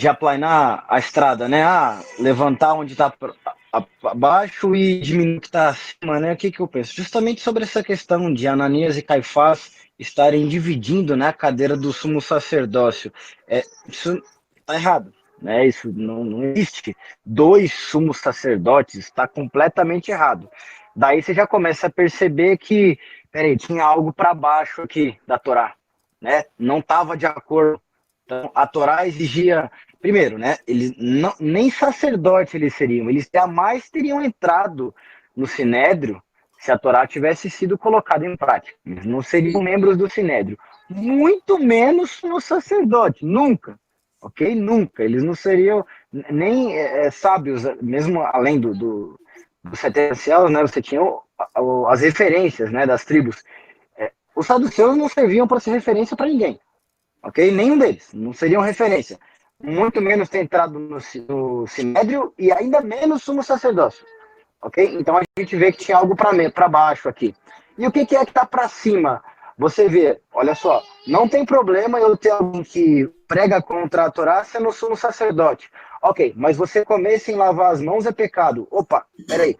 aplanar a estrada, né? Levantar onde está abaixo e diminuir o que está acima, né? O que eu penso? Justamente sobre essa questão de Ananias e Caifás estarem dividindo, né, a cadeira do sumo sacerdócio. Isso está errado, né? Isso não existe. Dois sumos sacerdotes, está completamente errado. Daí você já começa a perceber que, peraí, tinha algo para baixo aqui da Torá, né? Não estava de acordo. Então, a Torá exigia, primeiro, né? Eles não, nem sacerdote eles seriam, eles jamais teriam entrado no Sinédrio se a Torá tivesse sido colocada em prática. Eles não seriam membros do Sinédrio, muito menos no sacerdote, nunca, ok? Nunca. Eles não seriam nem sábios, mesmo além dos 70 anciãos, né? Você tinha as referências, né, das tribos. Os saduceus não serviam para ser referência para ninguém. Ok? Nenhum deles. Não seriam referência. Muito menos ter entrado no Sinédrio e ainda menos sumo sacerdócio. Ok? Então a gente vê que tinha algo para baixo aqui. E o que é que está para cima? Você vê, olha só, não tem problema eu ter alguém que prega contra a Torá sendo sumo sacerdote. Ok, mas você comer sem lavar as mãos é pecado. Opa, peraí.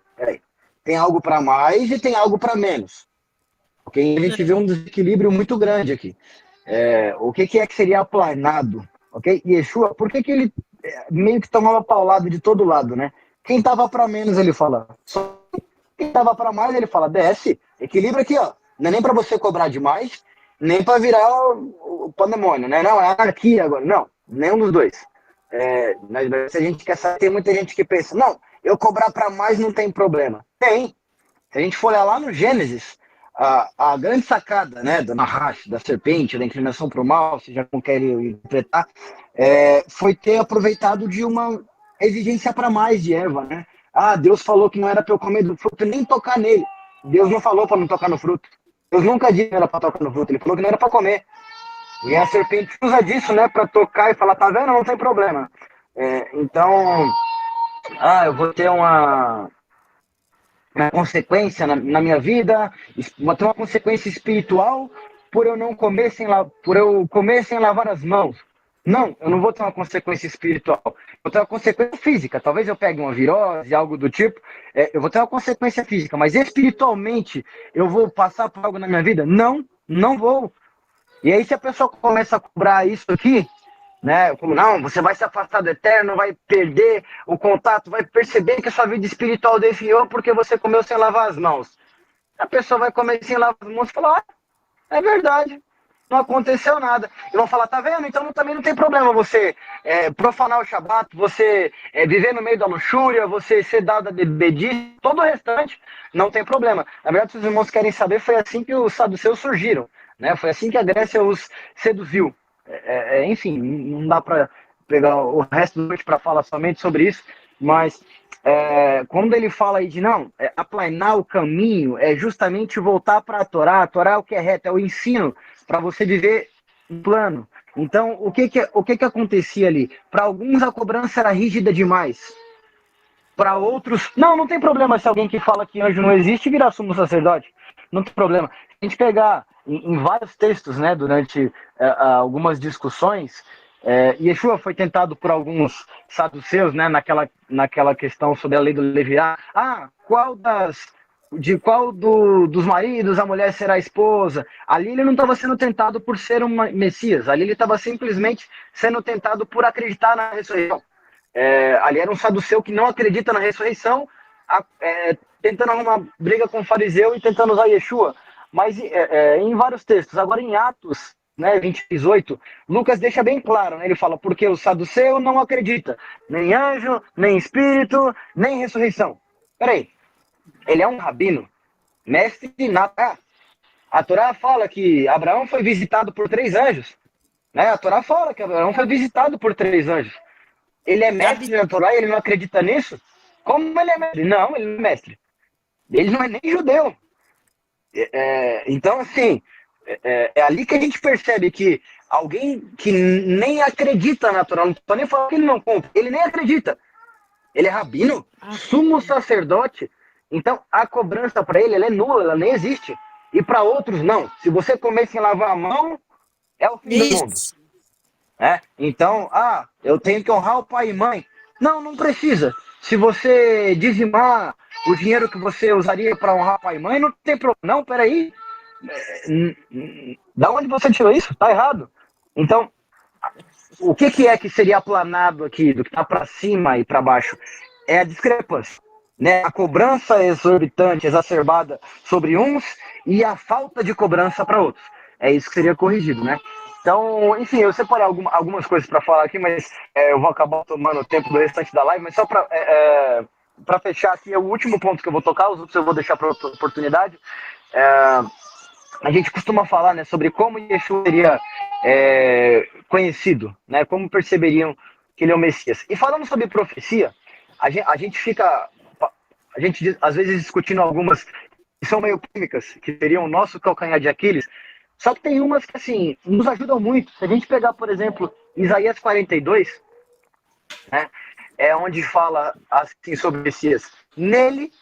Tem algo para mais e tem algo para menos. Ok? A gente vê um desequilíbrio muito grande aqui. O que é que seria aplanado, ok? Yeshua, por que ele meio que tomava paulada de todo lado, né? Quem tava para menos, ele fala, só quem tava para mais, ele fala, desce, equilíbrio aqui, ó. Não é nem para você cobrar demais, nem para virar o pandemônio, né? Não, é anarquia agora. Não, nenhum dos dois. Se a gente quer saber, tem muita gente que pensa, não, eu cobrar para mais não tem problema. Tem. Se a gente for olhar lá no Gênesis, a grande sacada, né, da Nahash, da serpente, da inclinação para o mal, se já não querem interpretar, foi ter aproveitado de uma exigência para mais de Eva, né? Deus falou que não era para eu comer do fruto nem tocar nele. Deus não falou para não tocar no fruto. Deus nunca disse que era para tocar no fruto, ele falou que não era para comer. E a serpente usa disso, né, para tocar e falar, tá vendo? Não tem problema. Então, eu vou ter uma consequência na minha vida, vou ter uma consequência espiritual por eu não comer por eu comer sem lavar as mãos. Não, eu não vou ter uma consequência espiritual. Vou ter uma consequência física. Talvez eu pegue uma virose, algo do tipo. Eu vou ter uma consequência física, mas espiritualmente eu vou passar por algo na minha vida? Não, não vou. E aí se a pessoa começa a cobrar isso aqui, né? Como não, você vai se afastar do eterno, vai perder o contato, vai perceber que a sua vida espiritual desviou porque você comeu sem lavar as mãos. A pessoa vai comer sem lavar as mãos e falar, é verdade, não aconteceu nada. E vão falar, tá vendo? Então também não tem problema você profanar o Shabat, você viver no meio da luxúria, você ser dado a bebedice, todo o restante, não tem problema. Na verdade, se os irmãos querem saber, foi assim que os saduceus surgiram, né? Foi assim que a Grécia os seduziu. Enfim, não dá para pegar o resto da noite para falar somente sobre isso, mas quando ele fala aí de aplanar o caminho, é justamente voltar para a Torá é o que é reto, é o ensino para você viver um plano. Então, o que acontecia ali? Para alguns a cobrança era rígida demais, para outros, não tem problema se alguém que fala que anjo não existe virar sumo sacerdote, não tem problema. Se a gente pegar em vários textos, né, durante algumas discussões, Yeshua foi tentado por alguns saduceus, né, naquela questão sobre a lei do Levirá. Qual dos maridos a mulher será a esposa? Ali ele não estava sendo tentado por ser um Messias, ali ele estava simplesmente sendo tentado por acreditar na ressurreição. Ali era um saduceu que não acredita na ressurreição, tentando arrumar briga com o fariseu e tentando usar Yeshua. Mas em vários textos, agora em Atos, né, 28, Lucas deixa bem claro, né, ele fala, porque o saduceu não acredita, nem anjo, nem espírito, nem ressurreição. Peraí, ele é um rabino, mestre na Torá. A Torá fala que Abraão foi visitado por 3 anjos, né? A Torá fala que Abraão foi visitado por 3 anjos. Ele é mestre na Torá e ele não acredita nisso? Como ele é mestre? Não, ele não é mestre. Ele não é nem judeu. Então, assim, é ali que a gente percebe que alguém que nem acredita na Torá, não estou nem falando que ele não compra, ele nem acredita. Ele é rabino, sumo sacerdote. Então, a cobrança para ele, ela é nula, ela nem existe. E para outros, não. Se você comer sem lavar a mão, é o fim do mundo. Isso. Então, eu tenho que honrar o pai e mãe. Não, não precisa. Se você dizimar o dinheiro que você usaria para honrar pai e mãe, não tem problema. Não, peraí. Da onde você tirou isso? Tá errado. Então, o que é que seria aplanado aqui, do que está para cima e para baixo? É a discrepância, né? A cobrança exorbitante, exacerbada sobre uns e a falta de cobrança para outros. É isso que seria corrigido, né? Então, enfim, eu separei algumas coisas para falar aqui, mas eu vou acabar tomando o tempo do restante da live, mas só para fechar aqui, é o último ponto que eu vou tocar, os outros eu vou deixar para outra oportunidade. A gente costuma falar, né, sobre como Yeshua seria conhecido, né, como perceberiam que ele é o Messias. E falando sobre profecia, a gente às vezes discutindo algumas que são meio químicas, que seriam o nosso calcanhar de Aquiles, só que tem umas que, assim, nos ajudam muito. Se a gente pegar, por exemplo, Isaías 42, né, é onde fala assim sobre Messias. Nele,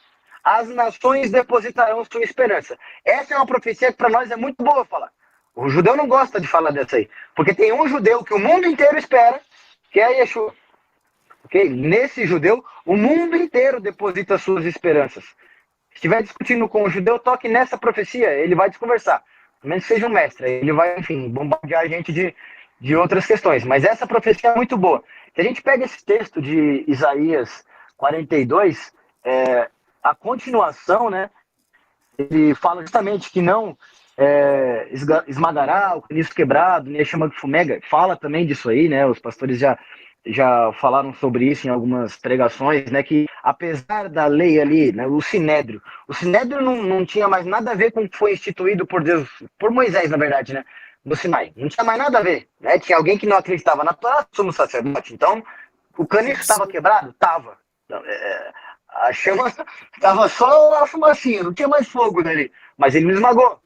as nações depositarão sua esperança. Essa é uma profecia que para nós é muito boa falar. O judeu não gosta de falar dessa aí, porque tem um judeu que o mundo inteiro espera, que é Yeshua. Okay? Nesse judeu, o mundo inteiro deposita suas esperanças. Se estiver discutindo com o judeu, toque nessa profecia, ele vai desconversar. Pelo menos que seja um mestre, ele vai, enfim, bombardear a gente de outras questões. Mas essa profecia é muito boa. Se a gente pega esse texto de Isaías 42, a continuação, né, ele fala justamente que não esmagará o caniço quebrado, nem a chama que fumega. Fala também disso aí, né? Os pastores já falaram sobre isso em algumas pregações, né? Que apesar da lei ali, né, o Sinédrio não tinha mais nada a ver com o que foi instituído por Deus, por Moisés, na verdade, né? No Sinai. Não tinha mais nada a ver, né? Tinha alguém que não acreditava na Torá, somos sacerdote. Então, o caniço estava quebrado? Tava. Então, a chama estava só a fumacinha, não tinha mais fogo nele. Mas ele não esmagou.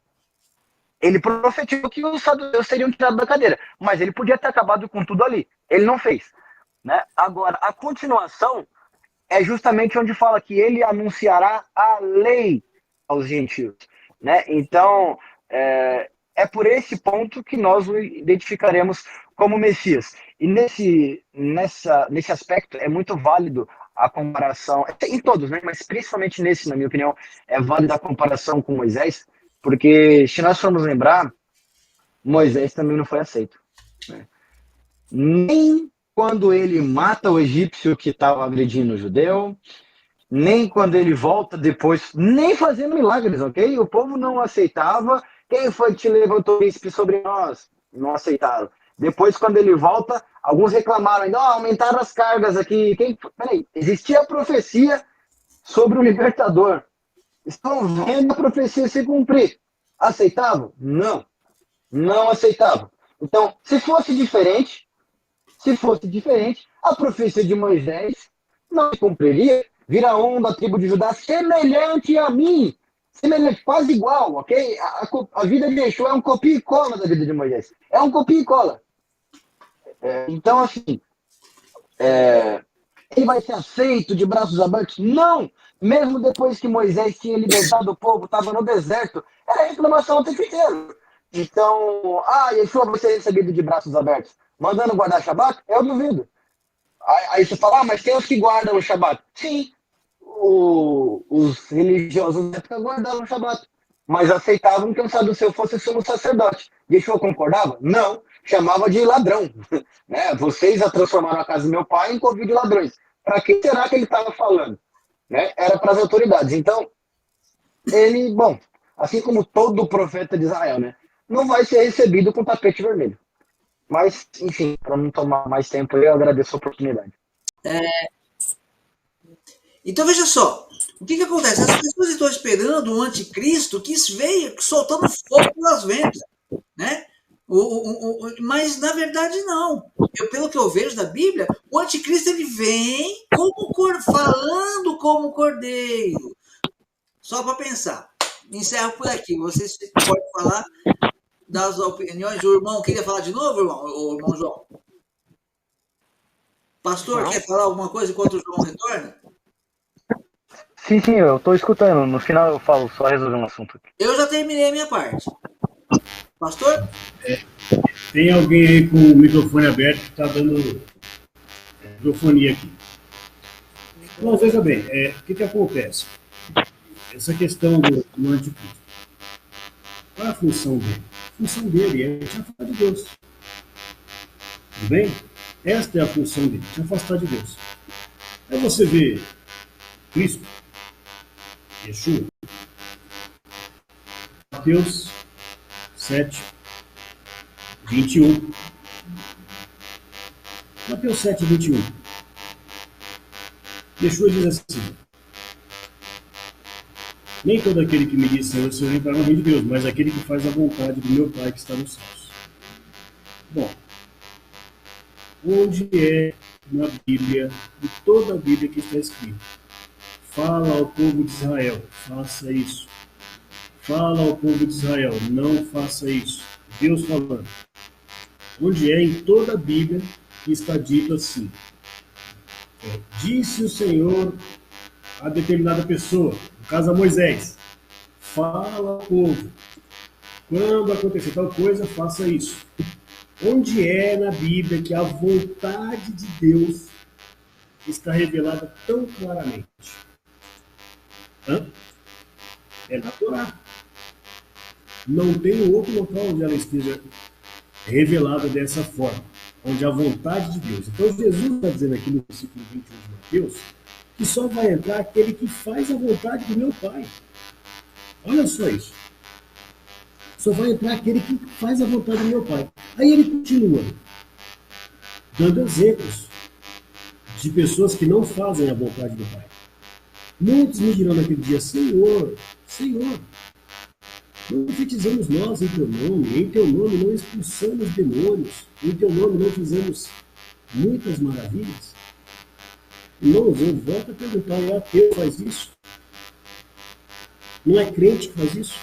Ele profetizou que os saduceus seriam tirados da cadeira. Mas ele podia ter acabado com tudo ali. Ele não fez. Né? Agora, a continuação é justamente onde fala que ele anunciará a lei aos gentios. Né? Então, é por esse ponto que nós o identificaremos como Messias. E nesse aspecto é muito válido a comparação, em todos, né? Mas principalmente nesse, na minha opinião, é válida a comparação com Moisés, porque se nós formos lembrar, Moisés também não foi aceito. Né? Nem quando ele mata o egípcio que estava agredindo o judeu, nem quando ele volta depois, nem fazendo milagres, ok? O povo não aceitava. Quem foi que te levantou príncipe sobre nós? Não aceitaram. Depois, quando ele volta, alguns reclamaram ainda, aumentaram as cargas aqui. Peraí, existia a profecia sobre o libertador. Estão vendo a profecia se cumprir. Aceitavam? Não. Não aceitavam. Então, se fosse diferente, a profecia de Moisés não se cumpriria. Vira um da tribo de Judá semelhante a mim. Semelhante, quase igual, ok? A vida de Yeshua é um copia e cola da vida de Moisés. É um copia e cola. Então, assim, ele vai ser aceito de braços abertos? Não! Mesmo depois que Moisés tinha libertado o povo, estava no deserto, era reclamação o tempo inteiro. Então, Yeshua vai ser recebido de braços abertos. Mandando guardar Shabat? Eu duvido. Aí você fala, mas tem os que guardam o Shabat. Sim, os religiosos na época guardavam o Shabat, mas aceitavam que o saduceu fosse sumo sacerdote. Yeshua concordava? Não. Chamava de ladrão. Né? Vocês transformaram a casa do meu pai em covil de ladrões. Para que será que ele estava falando? Né? Era para as autoridades. Então, ele, assim como todo profeta de Israel, né, não vai ser recebido com tapete vermelho. Mas, enfim, para não tomar mais tempo, eu agradeço a oportunidade. Então, veja só, o que acontece? As pessoas estão esperando um anticristo que veio soltando fogo pelas ventas, né? Mas, na verdade, não. Pelo que eu vejo da Bíblia, o anticristo ele vem falando como cordeiro. Só para pensar. Encerro por aqui. Vocês podem falar das opiniões. O irmão queria falar de novo, o irmão João? Pastor, quer falar alguma coisa enquanto o João retorna? Sim, eu tô escutando. No final eu falo, só resolver um assunto aqui. Eu já terminei a minha parte. Pastor? Tem alguém aí com o microfone aberto que está dando microfonia aqui. Não, veja bem, o que acontece? Essa questão do anticristo. Qual é a função dele? A função dele é te afastar de Deus. Tudo bem? Esta é a função dele, te afastar de Deus. Aí você vê Cristo, Yeshua, Mateus 7, 21. Mateus 7, 21. Yeshua diz assim: nem todo aquele que me diz Senhor, Senhor, entrará no reino de Deus, mas aquele que faz a vontade do meu Pai que está nos céus. Bom, onde é na Bíblia, em toda a Bíblia que está escrito, fala ao povo de Israel, faça isso. Fala ao povo de Israel, não faça isso. Deus falando. Onde é em toda a Bíblia que está dito assim: disse o Senhor a determinada pessoa, no caso a Moisés, fala ao povo, quando acontecer tal coisa, faça isso. Onde é na Bíblia que a vontade de Deus está revelada tão claramente? É na Torá. Não tem outro local onde ela esteja revelada dessa forma, onde a vontade de Deus. Então Jesus está dizendo aqui no versículo 21 de Mateus que só vai entrar aquele que faz a vontade do meu Pai. Olha só isso. Só vai entrar aquele que faz a vontade do meu Pai. Aí ele continua dando exemplos de pessoas que não fazem a vontade do Pai. Muitos me dirão naquele dia: Senhor, Senhor, não profetizamos nós em teu nome não expulsamos demônios, em teu nome não fizemos muitas maravilhas. Irmãos, eu volto a perguntar: é ateu que faz isso? Não é crente que faz isso?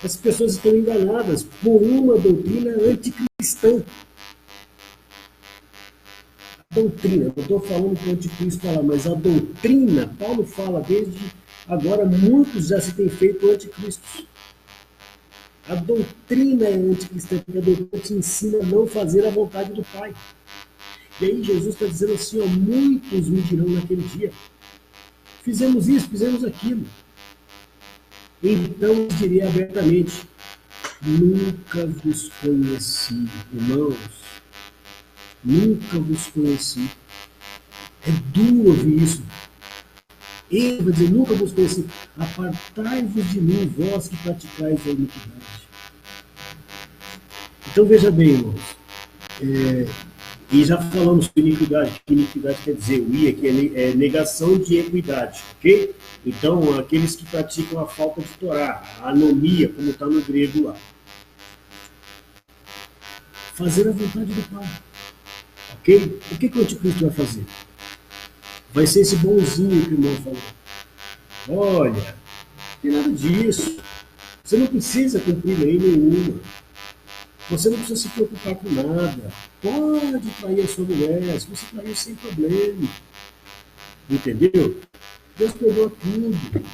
As pessoas estão enganadas por uma doutrina anticristã. A doutrina, não estou falando que o anticristo fala, mas a doutrina, Paulo fala desde agora, muitos já se têm feito anticristos. A doutrina é anticristã, porque a doutrina te ensina a não fazer a vontade do Pai. E aí Jesus está dizendo assim: ó, muitos me dirão naquele dia: fizemos isso, fizemos aquilo. Então eu direi abertamente: nunca vos conheci, irmãos. Nunca vos conheci. É duro ouvir isso. Ele vai dizer: nunca vos conheci. Apartai-vos de mim, vós que praticais a iniquidade. Então veja bem, irmãos. E já falamos sobre iniquidade. Que iniquidade quer dizer? O I aqui é negação de equidade, ok? Então, aqueles que praticam a falta de Torá, a anomia, como está no grego lá. Fazer a vontade do Pai. Ok? O que o anticristo vai fazer? Vai ser esse bonzinho que o irmão falou. Olha, não tem nada disso. Você não precisa cumprir lei nenhuma. Você não precisa se preocupar com nada. Pode trair a sua mulher, se você trair sem problema. Entendeu? Deus perdoa tudo.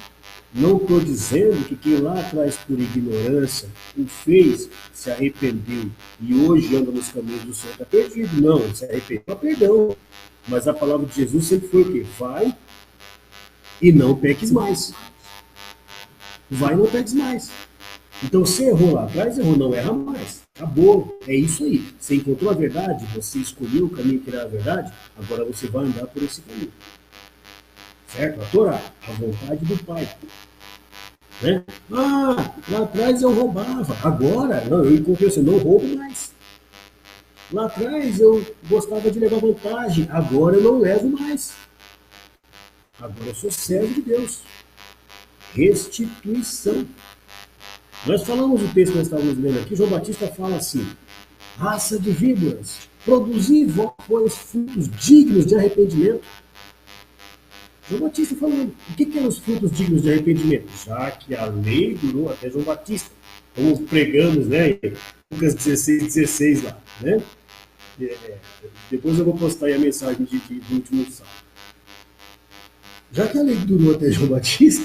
Não estou dizendo que quem lá atrás, por ignorância, o fez, se arrependeu e hoje anda nos caminhos do Senhor, está perdido. Não, se arrependeu, perdão. Mas a palavra de Jesus sempre foi o quê? Vai e não peques mais. Vai e não peques mais. Então, você errou lá atrás, errou, não erra mais. Acabou. É isso aí. Você encontrou a verdade, você escolheu o caminho que era a verdade, agora você vai andar por esse caminho. Certo? A Torá, a vontade do Pai. Né? Ah, lá atrás eu roubava. Agora, não, eu encontrei assim, não roubo mais. Lá atrás eu gostava de levar vantagem. Agora eu não levo mais. Agora eu sou servo de Deus. Restituição. Nós falamos o texto que nós estávamos lendo aqui, João Batista fala assim: raça de víboras, produzi vós, pois, frutos dignos de arrependimento. João Batista falando, o que eram os frutos dignos de arrependimento? Já que a lei durou até João Batista, como pregamos, né, em Lucas 16 lá, né? Depois eu vou postar aí a mensagem do último sábado. Já que a lei durou até João Batista,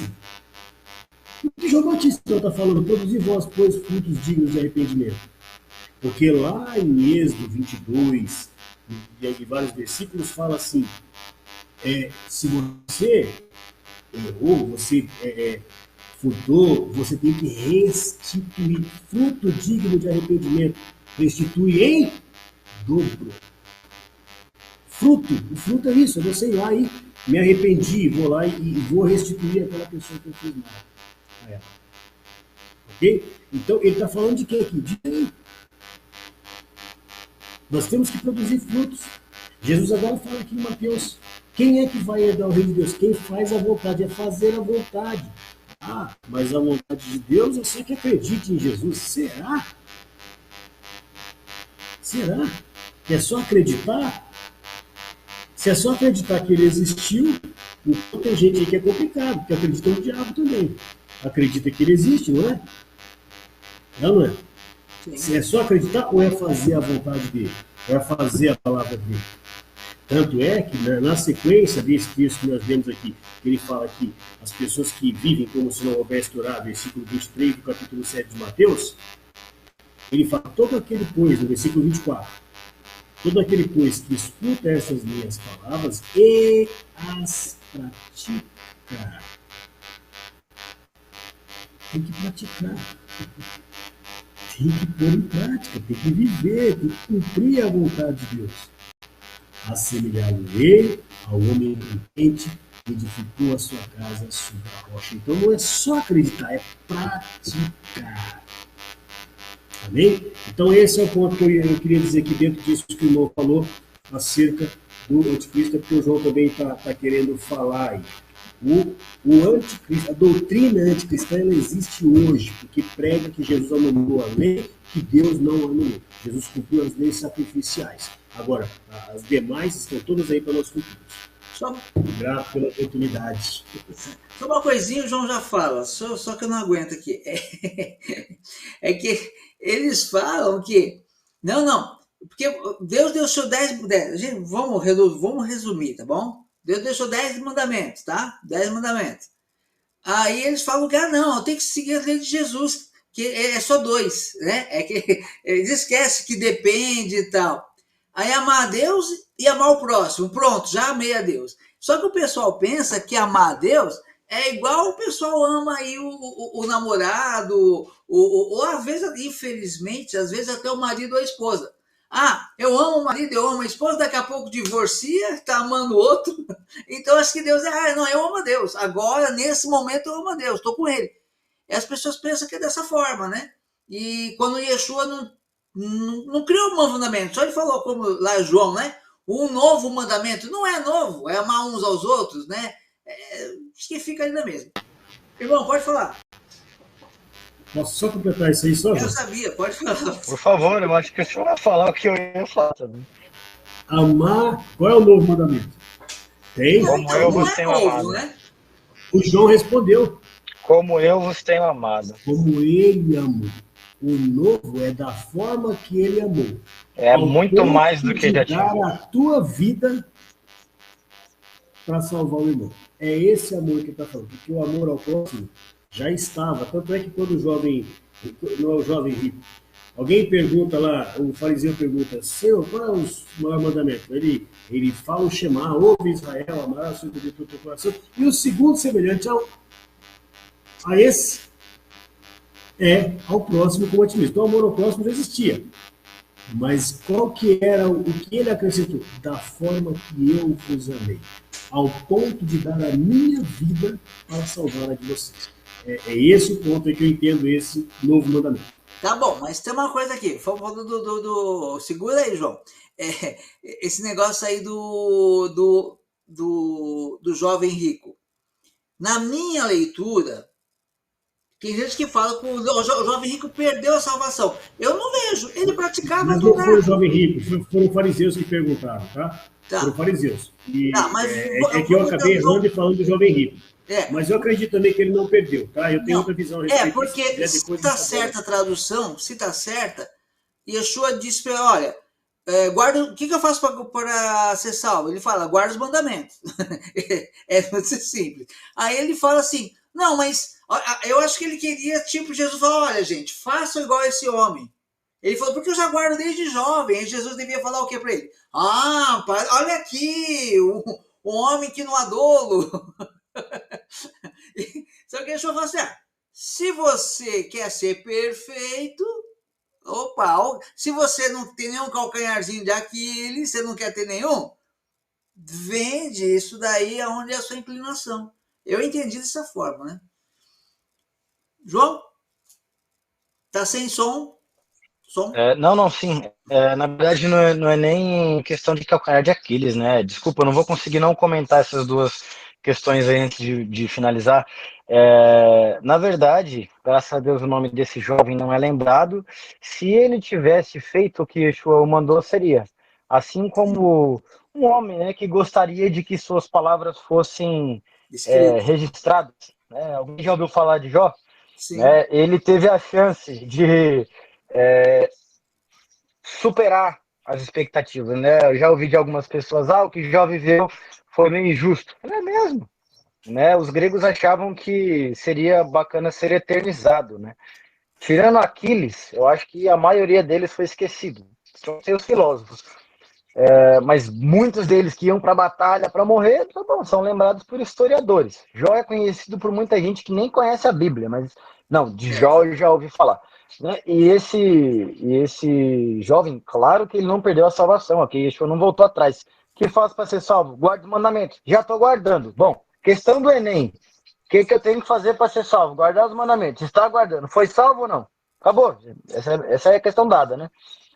o que João Batista está falando? Produzir vós, pois, frutos dignos de arrependimento. Porque lá em Êxodo 22, e aí vários versículos, fala assim, se você errou, você furtou, você tem que restituir fruto digno de arrependimento. Restitui em dobro. Fruto, o fruto é isso, é você ir lá e me arrependi, vou lá e vou restituir aquela pessoa que eu fiz mal a ela. Ok? Então, ele está falando de quê aqui? De lei. Nós temos que produzir frutos. Jesus agora fala aqui em Mateus, quem é que vai herdar o reino de Deus? Quem faz a vontade, é fazer a vontade. Ah, mas a vontade de Deus é só que acredite em Jesus. Será? Será? É só acreditar? Se é só acreditar que ele existiu, então tem gente aí que é complicado, porque acredita no diabo também. Acredita que ele existe, não é? Não é? Se é só acreditar ou é fazer a vontade dele? Ou é fazer a palavra dele? Tanto é que, na sequência desse texto que nós vemos aqui, que ele fala que as pessoas que vivem como se não houvesse orar, versículo 23 do capítulo 7 de Mateus, ele fala, todo aquele pois, no versículo 24, todo aquele, pois, que escuta essas minhas palavras e as pratica. Tem que praticar. Tem que pôr em prática, tem que viver, tem que cumprir a vontade de Deus. Assemelhado-lhe ao homem prudente que edificou a sua casa sobre a rocha. Então não é só acreditar, é praticar. Amém? Então esse é o ponto que eu queria dizer aqui dentro disso que o irmão falou acerca do anticristo, porque o João também está querendo falar aí. O anticristo, a doutrina anticristã, ela existe hoje, porque prega que Jesus anulou a lei, que Deus não anulou. Jesus cumpriu as leis sacrificiais. Agora, as demais estão todas aí para nós cumprirmos. Só, Grato pela oportunidade. só uma coisinha o João já fala, só que eu não aguento aqui. É que eles falam que... Não, porque Deus deixou 10... Gente, vamos resumir, tá bom? Deus deixou 10 mandamentos, tá? 10 mandamentos. Aí eles falam que, não, eu tenho que seguir a lei de Jesus, que é só 2, né? É que eles esquecem que depende e tal. Aí amar a Deus e amar o próximo. Pronto, já amei a Deus. Só que o pessoal pensa que amar a Deus é igual o pessoal ama aí o namorado, ou às vezes, infelizmente, às vezes até o marido ou a esposa. Eu amo o marido, eu amo a esposa, daqui a pouco divorcia, tá amando o outro. Então acho que Deus não, eu amo a Deus. Agora, nesse momento, eu amo a Deus, estou com ele. E as pessoas pensam que é dessa forma, né? E quando Yeshua não criou um novo mandamento, só ele falou, como lá João, né? Um novo mandamento não é novo, é amar uns aos outros, né? Acho que fica ainda mesmo. Irmão, pode falar. Posso só completar isso aí, só? Eu sabia, pode falar. Por favor, eu acho que o senhor vai falar o que eu ia falar também. Amar, qual é o novo mandamento? Tem? Como eu vos tenho amado. Né? O João respondeu. Como eu vos tenho amado. Como ele amou. O novo é da forma que ele amou. É muito mais do que já tinha. Dar a tua vida para salvar o irmão. É esse amor que ele está falando. Porque o amor ao próximo já estava. Tanto é que quando o jovem, não é o jovem rico, alguém pergunta lá, o fariseu pergunta, Senhor, qual é o maior mandamento? Ele fala o Shema, ouve Israel, amarás o Senhor de todo o teu coração. E o segundo semelhante a esse é ao próximo como a ti mesmo. Então o amor ao próximo já existia. Mas qual que era o que ele acrescentou? Da forma que eu vos amei. Ao ponto de dar a minha vida para salvar a de vocês. É esse o ponto aí que eu entendo esse novo mandamento. Tá bom, mas tem uma coisa aqui. Falando segura aí, João. Esse negócio aí do jovem rico. Na minha leitura, tem gente que fala que o jovem rico perdeu a salvação. Eu não vejo. Ele praticava... Mas não foi o jovem rico, foram fariseus que perguntaram, tá? Foram fariseus. E mas que eu acabei errando e falando do jovem rico. Mas eu acredito também que ele não perdeu, tá? Eu tenho outra visão a respeito porque se está certa a tradução, se está certa, Yeshua disse para ele, olha, guarda, o que eu faço para ser salvo? Ele fala, guarda os mandamentos. É muito simples. Aí ele fala assim, não, mas eu acho que ele queria, tipo, Jesus falou, olha, gente, façam igual esse homem. Ele falou, porque eu já guardo desde jovem. Aí Jesus devia falar o que para ele? Ah, olha aqui, um homem que não há dolo. Só que deixa eu falar assim, se você quer ser perfeito, opa, se você não tem nenhum calcanharzinho de Aquiles, você não quer ter nenhum, vende isso daí aonde é a sua inclinação. Eu entendi dessa forma, né? João? Tá sem som? Não, sim. Na verdade, não é nem questão de calcanhar de Aquiles, né? Desculpa, eu não vou conseguir não comentar essas duas questões aí antes de finalizar. Na verdade, graças a Deus, o nome desse jovem não é lembrado. Se ele tivesse feito o que Yeshua o mandou, seria. Assim como um homem, né, que gostaria de que suas palavras fossem Escrito. registradas. Né? Alguém já ouviu falar de Jó? Sim. Né? Ele teve a chance de superar as expectativas, né? Eu já ouvi de algumas pessoas, o que Jó viveu foi meio injusto. Não é mesmo, né? Os gregos achavam que seria bacana ser eternizado, né? Tirando Aquiles, eu acho que a maioria deles foi esquecido. São os filósofos. Mas muitos deles que iam para a batalha para morrer, tá bom, são lembrados por historiadores. Jó é conhecido por muita gente que nem conhece a Bíblia, mas não, de Jó eu já ouvi falar. Né? E esse jovem, claro que ele não perdeu a salvação, ok? Yeshua não voltou atrás. O que faço para ser salvo? Guardo os mandamentos. Já estou guardando. Bom, questão do Enem. O que eu tenho que fazer para ser salvo? Guardar os mandamentos. Está guardando. Foi salvo ou não? Acabou. Essa é a questão dada, né?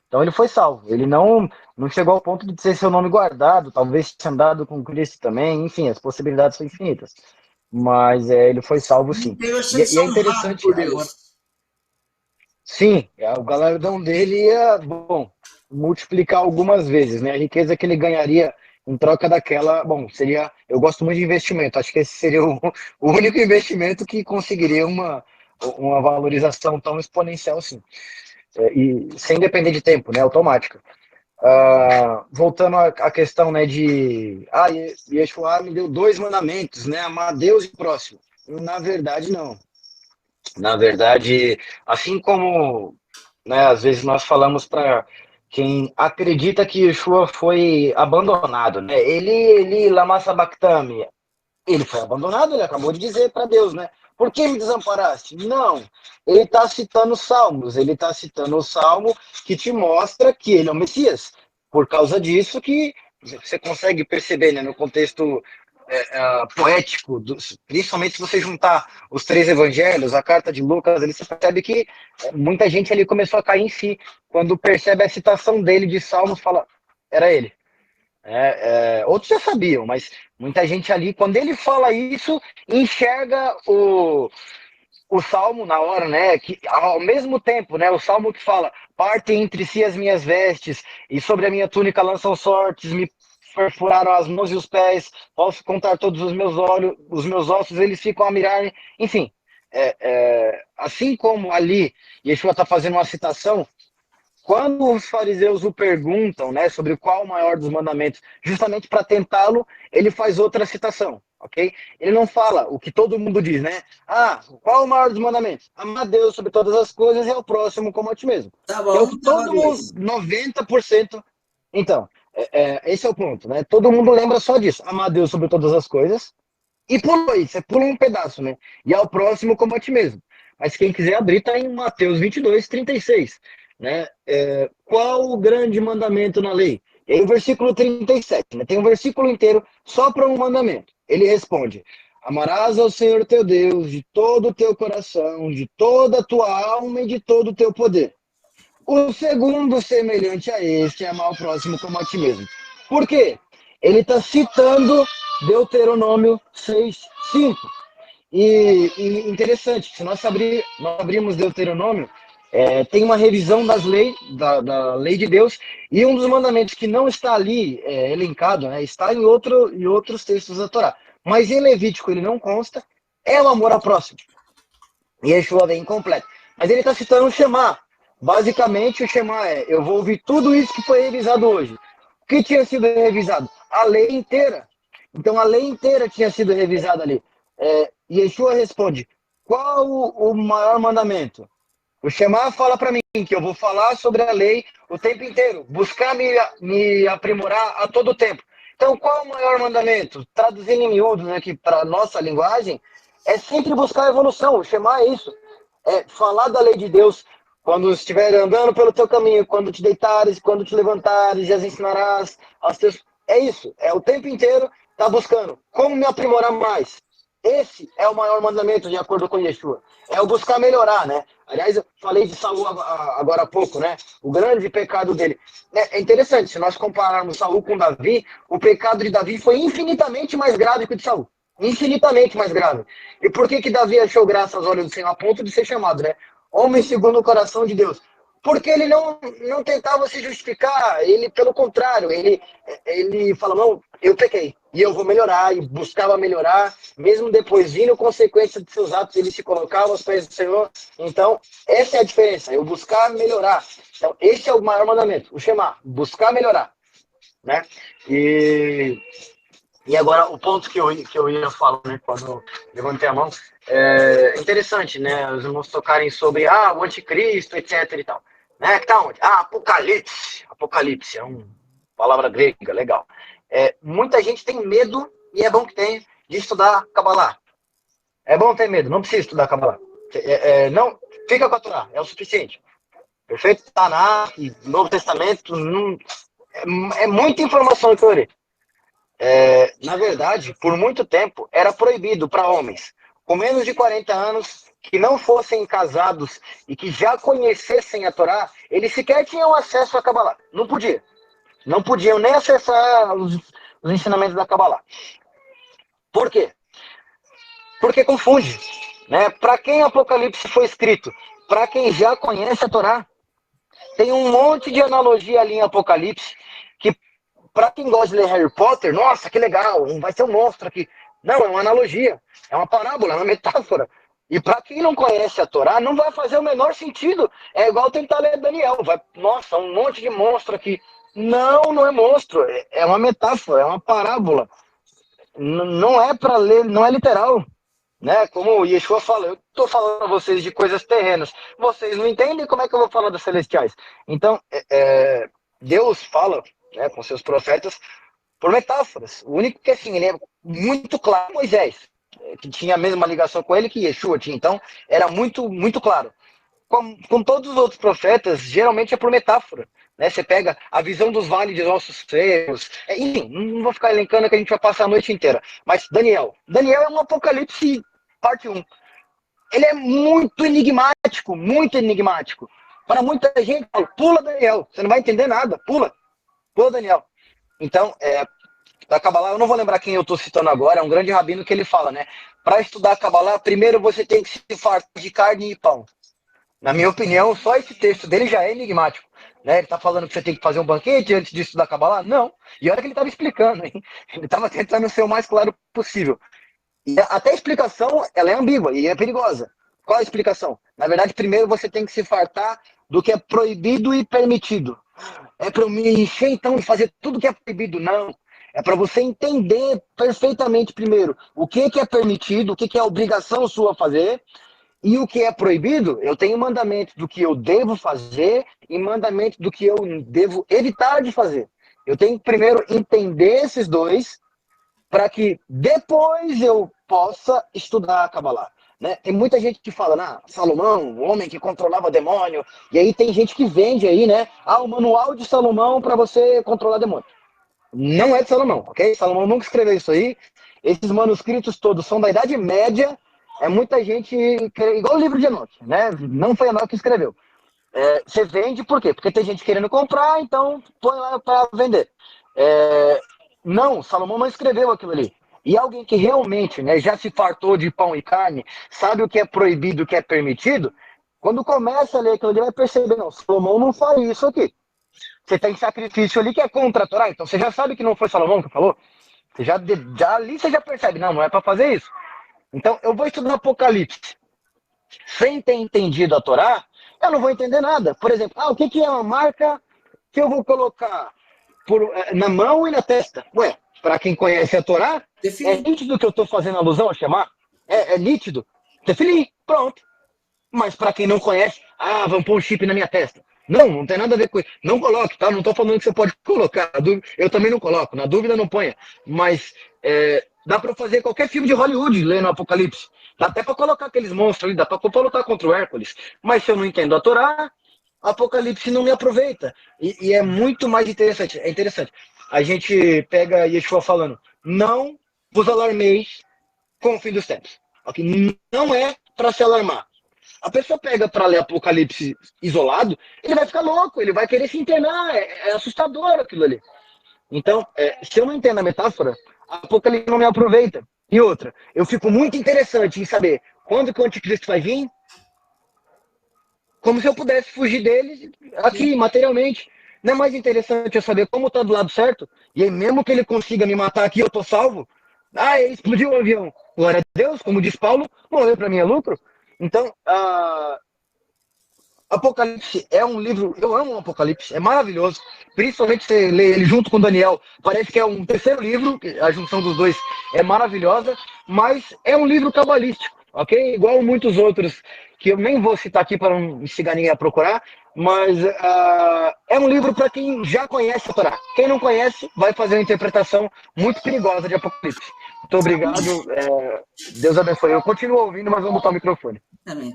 Então ele foi salvo. Ele não chegou ao ponto de ter seu nome guardado, talvez tenha andado com Cristo também, enfim, as possibilidades são infinitas. Mas ele foi salvo sim. Teve a E é seleção honrado interessante por agora. Deus. Sim, o galardão dele ia, bom, multiplicar algumas vezes, né? A riqueza que ele ganharia em troca daquela, bom, seria. Eu gosto muito de investimento, acho que esse seria o único investimento que conseguiria uma valorização tão exponencial assim. E sem depender de tempo, né? Automática. Voltando à questão, né, de Yeshua me deu 2 mandamentos, né? Amar Deus e o próximo. Na verdade, não. Na verdade, assim como, né, às vezes nós falamos para quem acredita que Yeshua foi abandonado, né? Ele lama sabachthani, ele foi abandonado, ele acabou de dizer para Deus, né? Por que me desamparaste? Não, ele está citando Salmos, ele está citando o Salmo que te mostra que ele é o Messias. Por causa disso que você consegue perceber, né, no contexto poético, principalmente se você juntar os 3 evangelhos, a carta de Lucas, ele se percebe que muita gente ali começou a cair em si. Quando percebe a citação dele de Salmos, fala, era ele. Outros já sabiam, mas muita gente ali, quando ele fala isso, enxerga o salmo na hora, né? Que ao mesmo tempo, né? O salmo que fala: partem entre si as minhas vestes, e sobre a minha túnica lançam sortes, me perfuraram as mãos e os pés, posso contar todos os meus ossos, eles ficam a mirar, enfim. Assim como ali Yeshua está fazendo uma citação, quando os fariseus o perguntam, né, sobre qual o maior dos mandamentos, justamente para tentá-lo, ele faz outra citação, ok? Ele não fala o que todo mundo diz, né? Qual o maior dos mandamentos? Amar a Deus sobre todas as coisas e ao próximo como a ti mesmo. Tá Que é o bom, que tava todo mundo, dois. 90%... Então, esse é o ponto, né? Todo mundo lembra só disso. Amar a Deus sobre todas as coisas e pula aí, você pula um pedaço, né? E ao próximo como a ti mesmo. Mas quem quiser abrir, está em Mateus 22:36. Né? Qual o grande mandamento na lei? E aí o versículo 37, né? Tem um versículo inteiro só para um mandamento. Ele responde: amarás ao Senhor teu Deus de todo o teu coração, de toda a tua alma e de todo o teu poder. O segundo, semelhante a este, é amar o próximo como a ti mesmo. Por quê? Ele está citando Deuteronômio 6:5. E interessante, se nós abrimos Deuteronômio, tem uma revisão das leis, da lei de Deus, e um dos mandamentos que não está ali elencado, né, está em outros textos da Torá. Mas em Levítico ele não consta, é o amor ao próximo. E Yeshua vem incompleto. Mas ele está citando o Shema, Basicamente, o Shema eu vou ouvir tudo isso que foi revisado hoje. O que tinha sido revisado? A lei inteira. Então, a lei inteira tinha sido revisada ali. Yeshua responde, qual o maior mandamento? O Shema fala para mim que eu vou falar sobre a lei o tempo inteiro, buscar me aprimorar a todo tempo. Então, qual o maior mandamento? Traduzindo em miúdos aqui para a nossa linguagem, é sempre buscar a evolução. O Shema é isso. É falar da lei de Deus quando estiver andando pelo teu caminho, quando te deitares, quando te levantares e as ensinarás aos teus... É isso. É o tempo inteiro tá buscando como me aprimorar mais. Esse é o maior mandamento, de acordo com Yeshua. É o buscar melhorar, né? Aliás, eu falei de Saul agora há pouco, né? O grande pecado dele. É interessante, se nós compararmos Saul com Davi, o pecado de Davi foi infinitamente mais grave que o de Saul. Infinitamente mais grave. E por que Davi achou graça aos olhos do Senhor a ponto de ser chamado, né? Homem segundo o coração de Deus. Porque ele não tentava se justificar, ele, pelo contrário, ele fala, não, eu pequei, e eu vou melhorar, e buscava melhorar, mesmo depois vindo consequência de seus atos, ele se colocava aos pés do Senhor. Então, essa é a diferença, eu buscar melhorar. Então, esse é o maior mandamento, o Shema, buscar melhorar, né? E agora, o ponto que eu ia falar, né, quando eu levantei a mão, é interessante, né, os irmãos tocarem sobre, o anticristo, etc e tal. Né, que tá onde? Apocalipse. Apocalipse é uma palavra grega, legal. Muita gente tem medo, e é bom que tenha, de estudar Kabbalah. É bom ter medo, não precisa estudar Kabbalah. Não, fica com a Torá, é o suficiente. Perfeito? Tanakh, Novo Testamento, é muita informação que eu orei. Na verdade, por muito tempo, era proibido para homens com menos de 40 anos que não fossem casados e que já conhecessem a Torá, eles sequer tinham acesso a Kabbalah. Não podia. Não podiam nem acessar os ensinamentos da Kabbalah. Por quê? Porque confunde. Né? Para quem Apocalipse foi escrito? Para quem já conhece a Torá. Tem um monte de analogia ali em Apocalipse que, para quem gosta de ler Harry Potter, nossa, que legal, vai ser um monstro aqui. Não, é uma analogia, é uma parábola, é uma metáfora. E para quem não conhece a Torá, não vai fazer o menor sentido. É igual tentar ler Daniel. Nossa, um monte de monstro aqui. Não é monstro, é uma metáfora, é uma parábola. Não é para ler, não é literal. Né? Como o Yeshua fala, eu estou falando a vocês de coisas terrenas. Vocês não entendem, como é que eu vou falar das celestiais? Então, Deus fala, né, com seus profetas por metáforas. O único que, assim, ele é muito claro, Moisés, que tinha a mesma ligação com ele que Yeshua tinha. Então, era muito, muito claro. Com todos os outros profetas, geralmente é por metáfora. Né? Você pega a visão dos vales de ossos secos. Enfim, não vou ficar elencando que a gente vai passar a noite inteira. Mas Daniel é um Apocalipse parte 1. Ele é muito enigmático, muito enigmático. Para muita gente, pula Daniel, você não vai entender nada, pula Daniel. Então, da Kabbalah, eu não vou lembrar quem eu estou citando agora, é um grande rabino que ele fala, né? Para estudar Kabbalah, primeiro você tem que se fartar de carne e pão. Na minha opinião, só esse texto dele já é enigmático. Né? Ele está falando que você tem que fazer um banquete antes de estudar Kabbalah? Não. E olha que ele estava explicando, hein? Ele estava tentando ser o mais claro possível. E até a explicação, ela é ambígua e é perigosa. Qual a explicação? Na verdade, primeiro você tem que se fartar do que é proibido e permitido. É para eu me encher, então, de fazer tudo que é proibido? Não. É para você entender perfeitamente, primeiro, o que é permitido, o que é obrigação sua fazer, e o que é proibido. Eu tenho mandamento do que eu devo fazer e mandamento do que eu devo evitar de fazer. Eu tenho que primeiro entender esses dois, para que depois eu possa estudar a Kabbalah. Né? Tem muita gente que fala, Salomão, o homem que controlava demônio, e aí tem gente que vende aí, né? O manual de Salomão para você controlar demônio. Não é de Salomão, ok? Salomão nunca escreveu isso aí. Esses manuscritos todos são da Idade Média. É muita gente, igual o livro de Enoque, né? Não foi Enoque que escreveu. Você vende por quê? Porque tem gente querendo comprar, então põe lá para vender. Não, Salomão não escreveu aquilo ali. E alguém que realmente, né, já se fartou de pão e carne, sabe o que é proibido, o que é permitido, quando começa a ler aquilo ali, vai perceber, não, Salomão não faz isso aqui. Você tem sacrifício ali que é contra a Torá, então você já sabe que não foi Salomão que falou. Você já ali você já percebe, não é para fazer isso. Então, eu vou estudar Apocalipse sem ter entendido a Torá, eu não vou entender nada. Por exemplo, o que é uma marca que eu vou colocar na mão e na testa? Ué, para quem conhece a Torá, é nítido que eu estou fazendo alusão a chamar? É nítido. Definir, pronto. Mas para quem não conhece, vamos pôr um chip na minha testa. Não tem nada a ver com isso. Não coloque, tá? Não estou falando que você pode colocar. Eu também não coloco. Na dúvida, não ponha. Mas dá para fazer qualquer filme de Hollywood lendo Apocalipse. Dá até para colocar aqueles monstros ali, dá para lutar contra o Hércules. Mas se eu não entendo a Torá, Apocalipse não me aproveita. E é muito mais interessante. É interessante. A gente pega Yeshua falando, não vos alarmeis com o fim dos tempos. Okay? Não é para se alarmar. A pessoa pega para ler Apocalipse isolado, ele vai ficar louco, ele vai querer se internar, é assustador aquilo ali. Então, se eu não entendo a metáfora, Apocalipse não me aproveita. E outra, eu fico muito interessante em saber quando que o anticristo vai vir, como se eu pudesse fugir dele aqui, materialmente. Não é mais interessante eu saber como tá do lado certo? E aí, mesmo que ele consiga me matar aqui, eu tô salvo? Ele explodiu o avião. Glória a Deus, como diz Paulo, morrer para mim é lucro. Então, Apocalipse é um livro, eu amo o Apocalipse, é maravilhoso. Principalmente você lê ele junto com Daniel, parece que é um terceiro livro, a junção dos dois é maravilhosa, mas é um livro cabalístico, ok? Igual muitos outros, que eu nem vou citar aqui para não instigar ninguém a procurar, mas é um livro para quem já conhece a Torá. Quem não conhece vai fazer uma interpretação muito perigosa de Apocalipse. Muito obrigado, Deus abençoe. Eu continuo ouvindo, mas vou botar o microfone. Amém.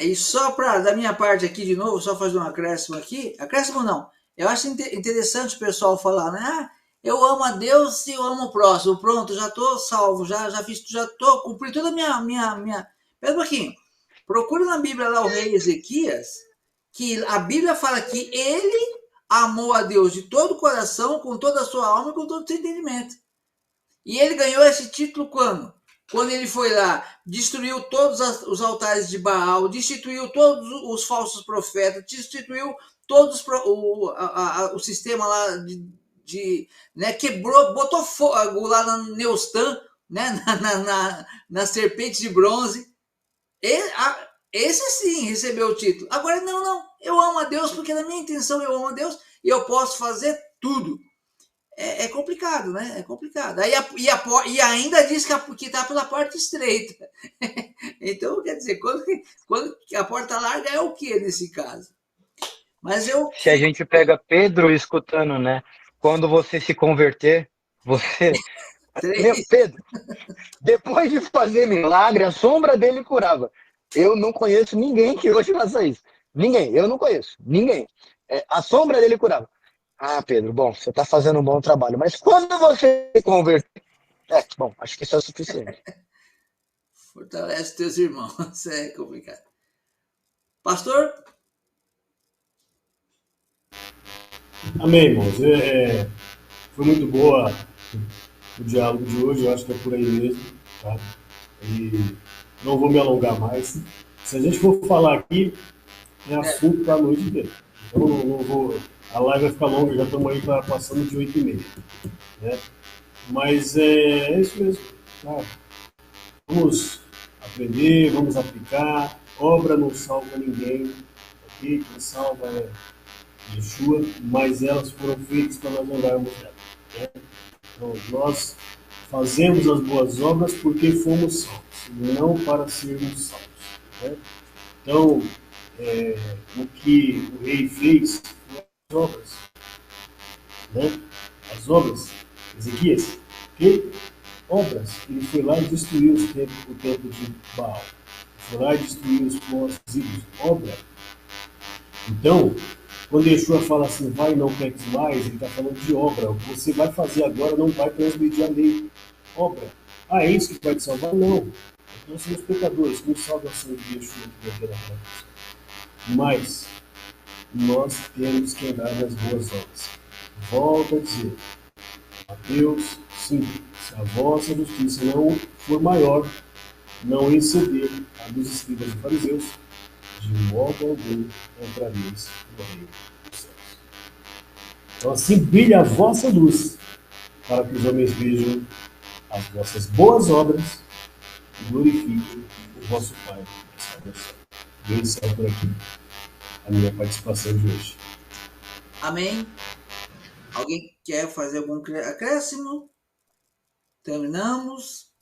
E só da minha parte aqui de novo, só fazer um acréscimo aqui. Acréscimo não. Eu acho interessante o pessoal falar, né? Eu amo a Deus e eu amo o próximo. Pronto, já estou salvo, já estou cumprindo toda a minha. Espera um pouquinho. Procura na Bíblia lá o rei Ezequias, que a Bíblia fala que ele amou a Deus de todo o coração, com toda a sua alma e com todo o seu entendimento. E ele ganhou esse título quando? Quando ele foi lá, destruiu todos os altares de Baal, destituiu todos os falsos profetas, destituiu todos o sistema lá né, quebrou, botou fogo lá na Neustan, né, na serpente de bronze. Esse sim recebeu o título. Agora, não, eu amo a Deus porque na minha intenção eu amo a Deus e eu posso fazer tudo. É complicado, né? É complicado. E ainda diz que está pela porta estreita. Então, quer dizer, quando a porta larga é o que nesse caso? Mas se a gente pega Pedro escutando, né? Quando você se converter, você... Meu, Pedro, depois de fazer milagre, a sombra dele curava. Eu não conheço ninguém que hoje faça isso. Ninguém, eu não conheço. Ninguém. A sombra dele curava. Pedro, bom, você está fazendo um bom trabalho, mas quando você se converter... bom, acho que isso é o suficiente. Fortalece teus irmãos, isso é complicado. Pastor? Amém, irmãos. Foi muito boa o diálogo de hoje, eu acho que é por aí mesmo, tá? E não vou me alongar mais. Se a gente for falar aqui, é assunto para a noite inteira. Então, não vou... A live vai ficar longa, já estamos aí passando de 8h30. Né? Mas é isso mesmo. Tá? Vamos aprender, vamos aplicar. Obra não salva ninguém. Okay? Quem salva é Yeshua, mas elas foram feitas para nós andarmos nela. Né? Então, nós fazemos as boas obras porque fomos salvos, não para sermos salvos. Né? Então, o que o rei fez foram as obras. Né? As obras, Ezequias, que obras, ele foi lá e destruiu o templo de Baal. Foi lá e destruiu os ídolos. Obra. Então, quando Yeshua fala assim, vai e não peques mais, ele está falando de obra. O que você vai fazer agora não vai transmitir a lei. Obra. É isso que vai te salvar? Não. Nós somos pecadores, com salvação de Yeshua que vai ter. Mas nós temos que andar nas boas obras. Volto a dizer, Mateus 5, se a vossa justiça não for maior, não exceder a dos escribas e fariseus, de modo algum entrareis no reino dos céus. Então assim brilha a vossa luz, para que os homens vejam as vossas boas obras e glorifiquem o vosso Pai que está no céu. Eu encerro por aqui a minha participação de hoje. Amém? Alguém quer fazer algum acréscimo? Terminamos?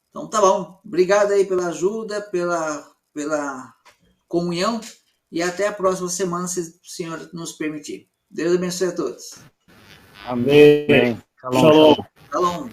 Então tá bom. Obrigado aí pela ajuda, pela comunhão e até a próxima semana, se o Senhor nos permitir. Deus abençoe a todos. Amém. Shalom. Shalom. Shalom.